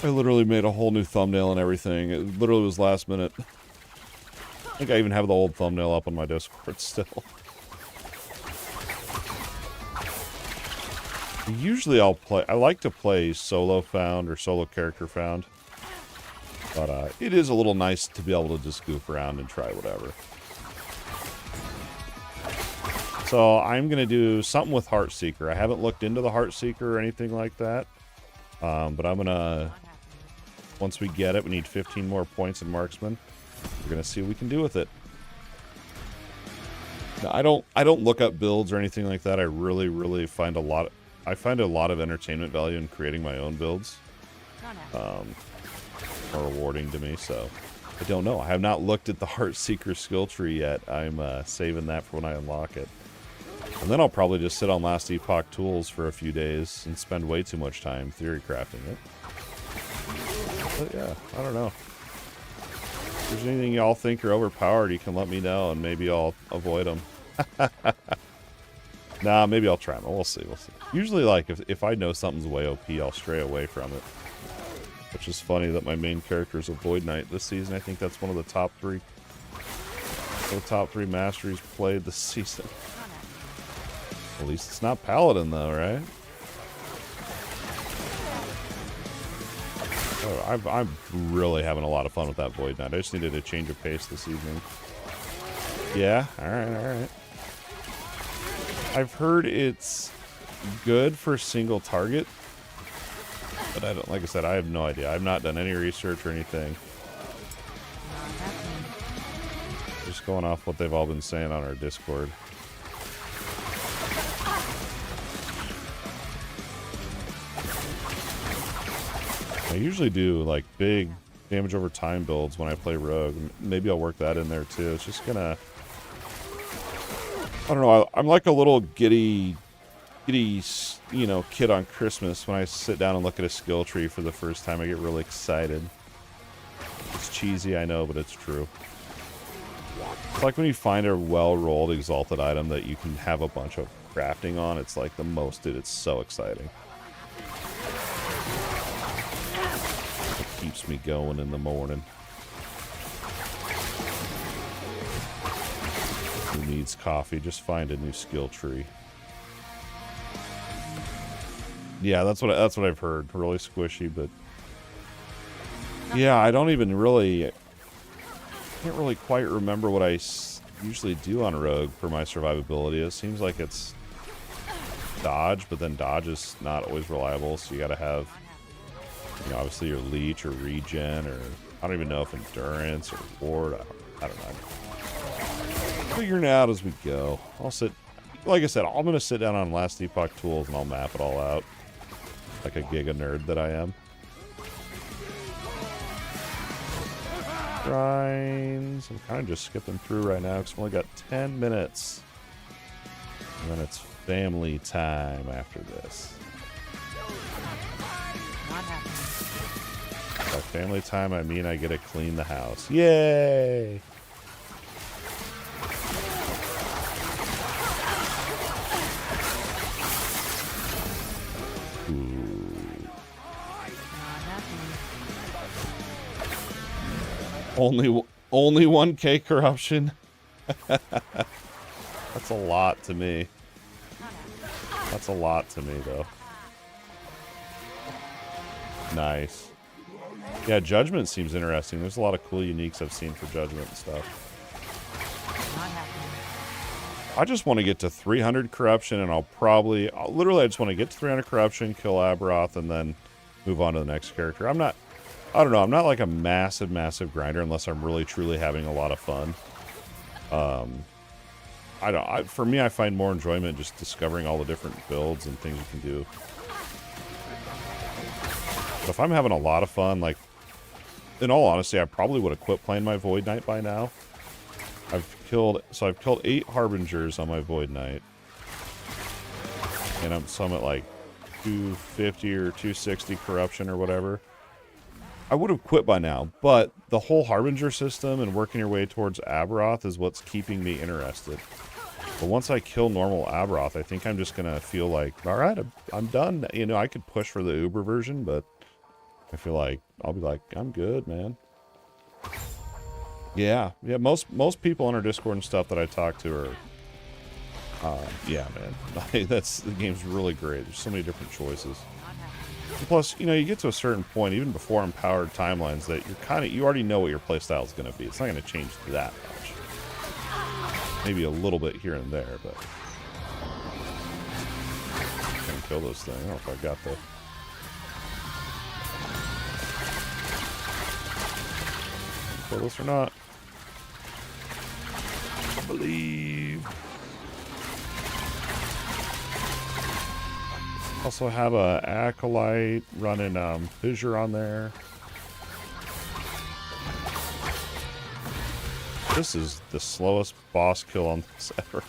I literally made a whole new thumbnail and everything. It literally was last minute. I think I even have the old thumbnail up on my Discord still. Usually I'll play, I like to play solo found or solo character found. But it is a little nice to be able to just goof around and try whatever. So I'm going to do something with Heartseeker. I haven't looked into the Heartseeker or anything like that. But I'm going to, once we get it, we need 15 more points in Marksman. We're going to see what we can do with it. Now, I don't look up builds or anything like that. I really find a lot of entertainment value in creating my own builds. More rewarding to me, so I don't know. I have not looked at the Heartseeker skill tree yet. I'm saving that for when I unlock it. And then I'll probably just sit on Last Epoch tools for a few days and spend way too much time theory crafting it. But yeah, I don't know. If there's anything y'all think are overpowered, you can let me know and maybe I'll avoid them. Nah, maybe I'll try them. We'll see. We'll see. Usually, like, if I know something's way OP, I'll stray away from it. Which is funny that my main character is a Void Knight this season. I think that's one of the top three masteries played this season. At least it's not Paladin, though, right? Oh, I'm really having a lot of fun with that Void Knight. I just needed a change of pace this evening. Yeah, alright. I've heard it's good for single target, but I don't, like I said, I have no idea. I've not done any research or anything. Just going off what they've all been saying on our Discord. I usually do like big damage over time builds when I play Rogue. Maybe I'll work that in there too. It's just gonna, I don't know. I'm like a little giddy, you know, kid on Christmas when I sit down and look at a skill tree for the first time. I get really excited. It's cheesy, I know, but it's true. It's like when you find a well-rolled exalted item that you can have a bunch of crafting on. It's like the most, dude. It's so exciting. It keeps me going in the morning. Who needs coffee? Just find a new skill tree. Yeah, that's what I've heard. Really squishy, but yeah, I don't even really, can't really quite remember what I usually do on Rogue for my survivability. It seems like it's dodge, but then dodge is not always reliable, so you got to have, you know, obviously your leech or regen, or I don't even know if endurance or ward. I don't know. Figuring it out as we go. I'll sit. like I said, I'm going to sit down on Last Epoch tools and I'll map it all out. Like a giga nerd that I am. Shrines. I'm kind of just skipping through right now because I've only got 10 minutes. And then it's family time after this. Not happening. By family time, I mean I get to clean the house. Yay! Only 1K corruption. That's a lot to me. That's a lot to me, though. Nice. Yeah, Judgment seems interesting. There's a lot of cool uniques I've seen for Judgment and stuff. Not happening. I just want to get to 300 corruption, and literally, I just want to get to 300 corruption, kill Aberoth, and then move on to the next character. I don't know, I'm not like a massive grinder unless I'm really truly having a lot of fun. For me, I find more enjoyment just discovering all the different builds and things you can do. But if I'm having a lot of fun, like, in all honesty, I probably would have quit playing my Void Knight by now. I've killed 8 Harbingers on my Void Knight. And I'm at like 250 or 260 corruption or whatever. I would have quit by now, but the whole Harbinger system and working your way towards Aberoth is what's keeping me interested. But once I kill normal Aberoth, I think I'm just going to feel like, all right, I'm done. You know, I could push for the Uber version, but I feel like I'll be like, I'm good, man. Yeah, most people on our Discord and stuff that I talk to are, yeah, man. The game's really great. There's so many different choices. Plus, you know, you get to a certain point, even before empowered timelines, that you already know what your playstyle is going to be. It's not going to change that much. Maybe a little bit here and there, but I can kill this thing. I don't know if I got the. Kill this or not? I believe. Also have a Acolyte running Fissure on there. This is the slowest boss kill on this ever.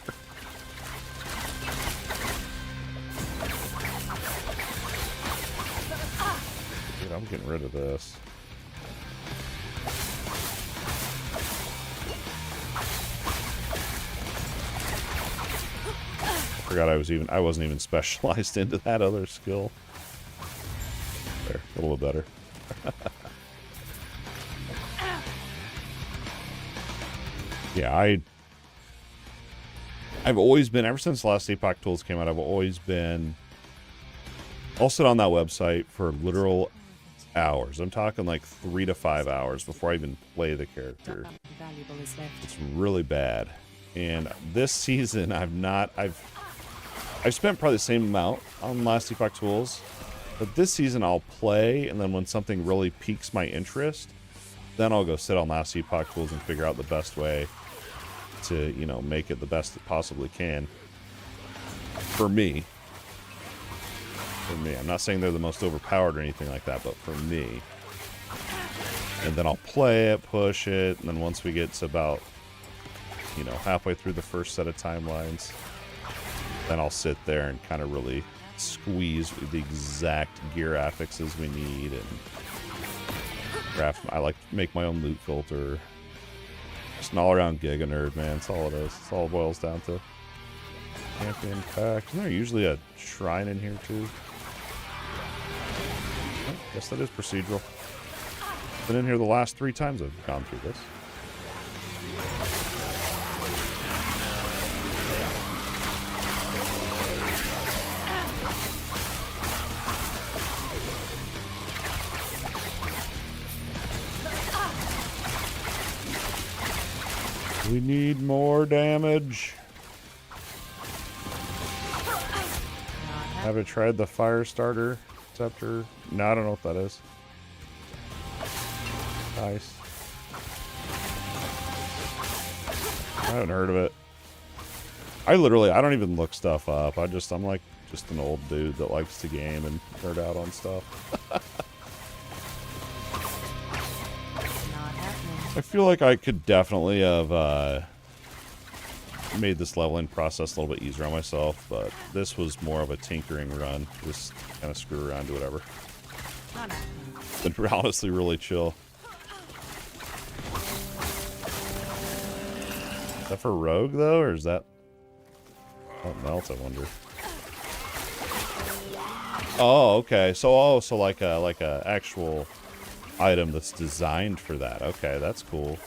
Dude, I'm getting rid of this. Forgot I wasn't even specialized into that other skill. There, a little better. Yeah, I've always been, ever since Last Epoch tools came out, I'll sit on that website for literal hours. I'm talking like 3 to 5 hours before I even play the character. It's really bad. And this season, I've spent probably the same amount on Last Epoch tools, but this season I'll play, and then when something really piques my interest, then I'll go sit on Last Epoch tools and figure out the best way to, you know, make it the best it possibly can. For me. I'm not saying they're the most overpowered or anything like that, but for me. And then I'll play it, push it, and then once we get to about, you know, halfway through the first set of timelines, then I'll sit there and kind of really squeeze the exact gear affixes we need and craft. I like to make my own loot filter. Just an all-around giga nerd, man. That's all it is. That's all it boils down to. Champion pack. Isn't there usually a shrine in here too? Oh, guess that is procedural. Been in here the last 3 times I've gone through this. We need more damage. Have you tried the fire starter scepter? No, I don't know what that is. Nice. I haven't heard of it. I don't even look stuff up. I'm like just an old dude that likes to game and nerd out on stuff. Not happening. I feel like I could definitely have made this leveling process a little bit easier on myself, but this was more of a tinkering run. Just kind of screw around, do whatever. Not happening. Been honestly really chill. Is that for rogue though, or is that something else? I wonder. Oh, okay. So like a actual item that's designed for that. Okay, that's cool.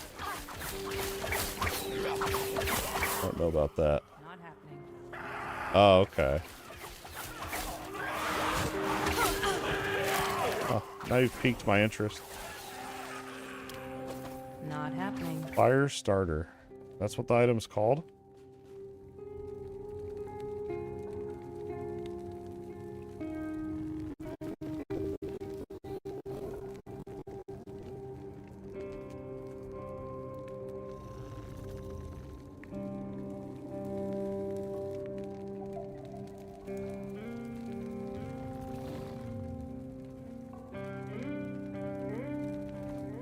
I don't know about that. Not happening. Oh, okay. Oh, now you've piqued my interest. Not happening. Fire starter. That's what the item's called?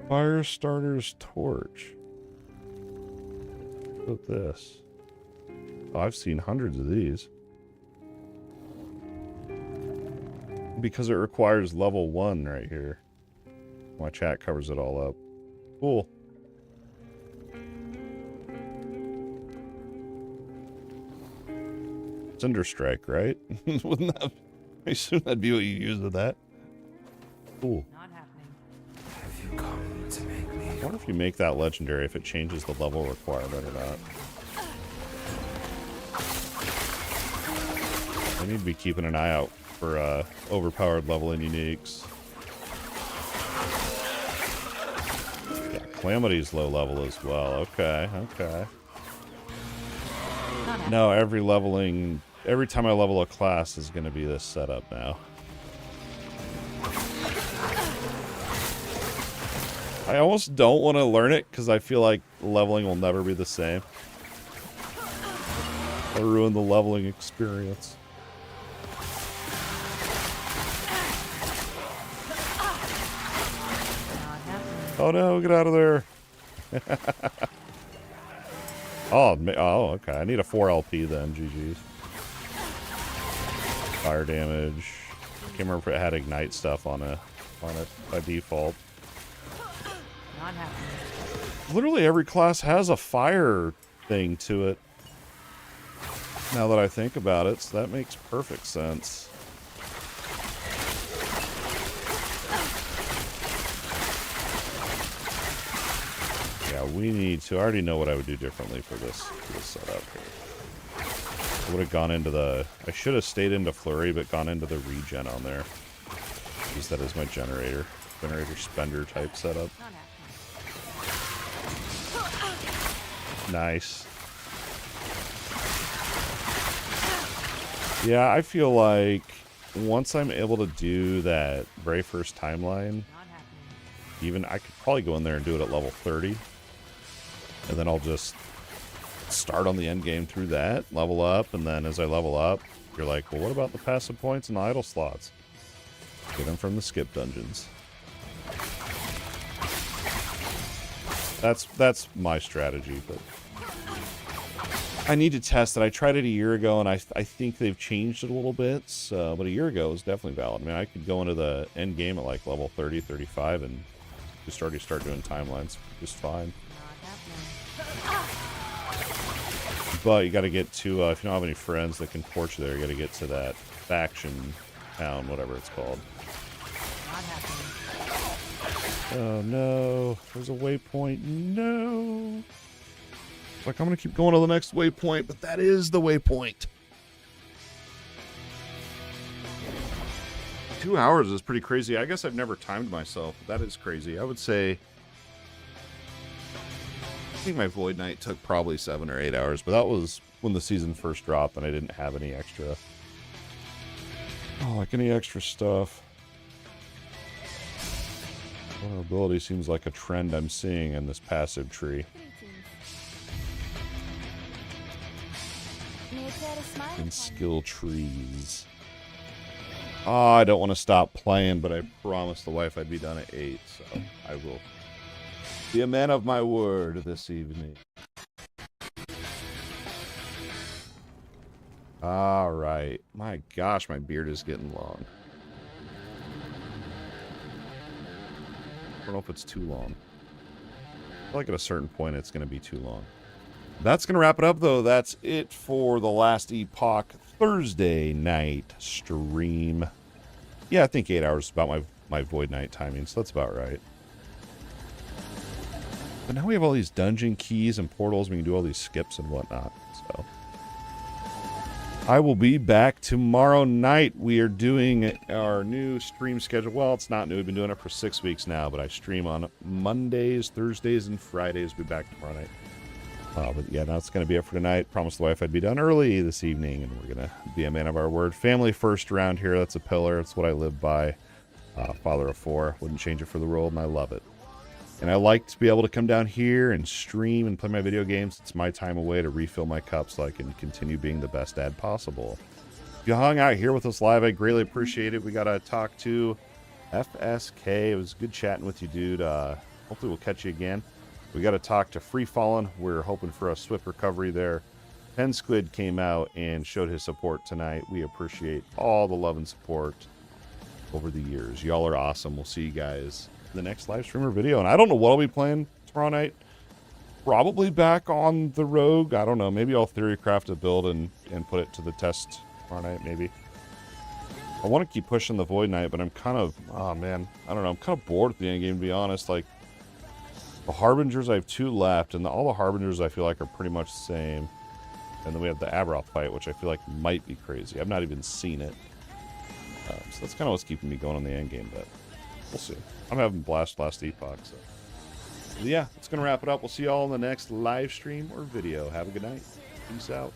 Fire starter's torch. Look at this. Oh, I've seen hundreds of these. Because it requires level 1 right here. My chat covers it all up. Cool. Cinder Strike, right? Wouldn't that... I assume that'd be what you use with that. Cool. Not happening. Have you come to make me? I wonder if you make that legendary, if it changes the level requirement or not. I need to be keeping an eye out for overpowered leveling uniques. Yeah, Calamity's low level as well. Okay, okay. Not happening. No, every time I level a class is going to be this setup now. I almost don't want to learn it because I feel like leveling will never be the same. I ruin the leveling experience. Not happening. Oh no, get out of there. Oh, okay. I need a 4 LP then, GG's. Fire damage. I can't remember if it had ignite stuff on it by default. Not happening. Literally every class has a fire thing to it. Now that I think about it, so that makes perfect sense. Yeah, we need to. I already know what I would do differently for this setup here. I would have gone into the... I should have stayed into Flurry, but gone into the regen on there. Use that as my generator. Generator spender type setup. Not happening. Nice. Yeah, I feel like once I'm able to do that very first timeline, Not happening. even I could probably go in there and do it at level 30. And then I'll just start on the end game through that, level up, and then as I level up, you're like, well, what about the passive points and the idle slots? Get them from the skip dungeons. That's my strategy, but I need to test it. I tried it a year ago, and I think they've changed it a little bit, so, but a year ago it was definitely valid. I mean, I could go into the end game at like level 30, 35, and just already start doing timelines just fine. Not happening. But you got to get to, if you don't have any friends that can torch there, you got to get to that faction town, whatever it's called. Not happening. Oh no, there's a waypoint. No. Like, I'm going to keep going to the next waypoint, but that is the waypoint. 2 hours is pretty crazy. I guess I've never timed myself, but that is crazy. I would say, I think my Void Knight took probably 7 or 8 hours, but that was when the season first dropped and I didn't have any extra, any extra stuff. Vulnerability seems like a trend I'm seeing in this passive tree. and skill trees. Oh, I don't want to stop playing, but I promised the wife I'd be done at 8, so I will be a man of my word this evening. All right. My gosh, my beard is getting long. I don't know if it's too long. I feel like at a certain point it's going to be too long. That's going to wrap it up, though. That's it for the last Epoch Thursday night stream. Yeah, I think 8 hours is about my Void Night timing, so that's about right. But now we have all these dungeon keys and portals. We can do all these skips and whatnot, so... I will be back tomorrow night. We are doing our new stream schedule. Well, it's not new. We've been doing it for 6 weeks now, but I stream on Mondays, Thursdays, and Fridays. We'll be back tomorrow night. But yeah, that's going to be it for tonight. Promised the wife I'd be done early this evening, and we're going to be a man of our word. Family first around here. That's a pillar. That's what I live by. Father of 4. Wouldn't change it for the world, and I love it. And I like to be able to come down here and stream and play my video games. It's my time away to refill my cup so I can continue being the best dad possible. If you hung out here with us live, I greatly appreciate it. We got to talk to FSK. It was good chatting with you, dude. Hopefully we'll catch you again. We got to talk to Free Fallen. We're hoping for a swift recovery there. Pen Squid came out and showed his support tonight. We appreciate all the love and support over the years. Y'all are awesome. We'll see you guys the next live stream or video, and I don't know what I'll be playing tomorrow night. Probably back on the Rogue. I don't know. Maybe I'll theorycraft a build and put it to the test tomorrow night. Maybe. I want to keep pushing the Void Knight, but I'm kind of, oh man, I don't know. I'm kind of bored at the end game, to be honest. Like the Harbingers, I have 2 left, and all the Harbingers I feel like are pretty much the same. And then we have the Aberoth fight, which I feel like might be crazy. I've not even seen it, so that's kind of what's keeping me going on the end game, but we'll see. I'm having a blast last Epoch, so. But yeah, that's going to wrap it up. We'll see you all in the next live stream or video. Have a good night. Peace out.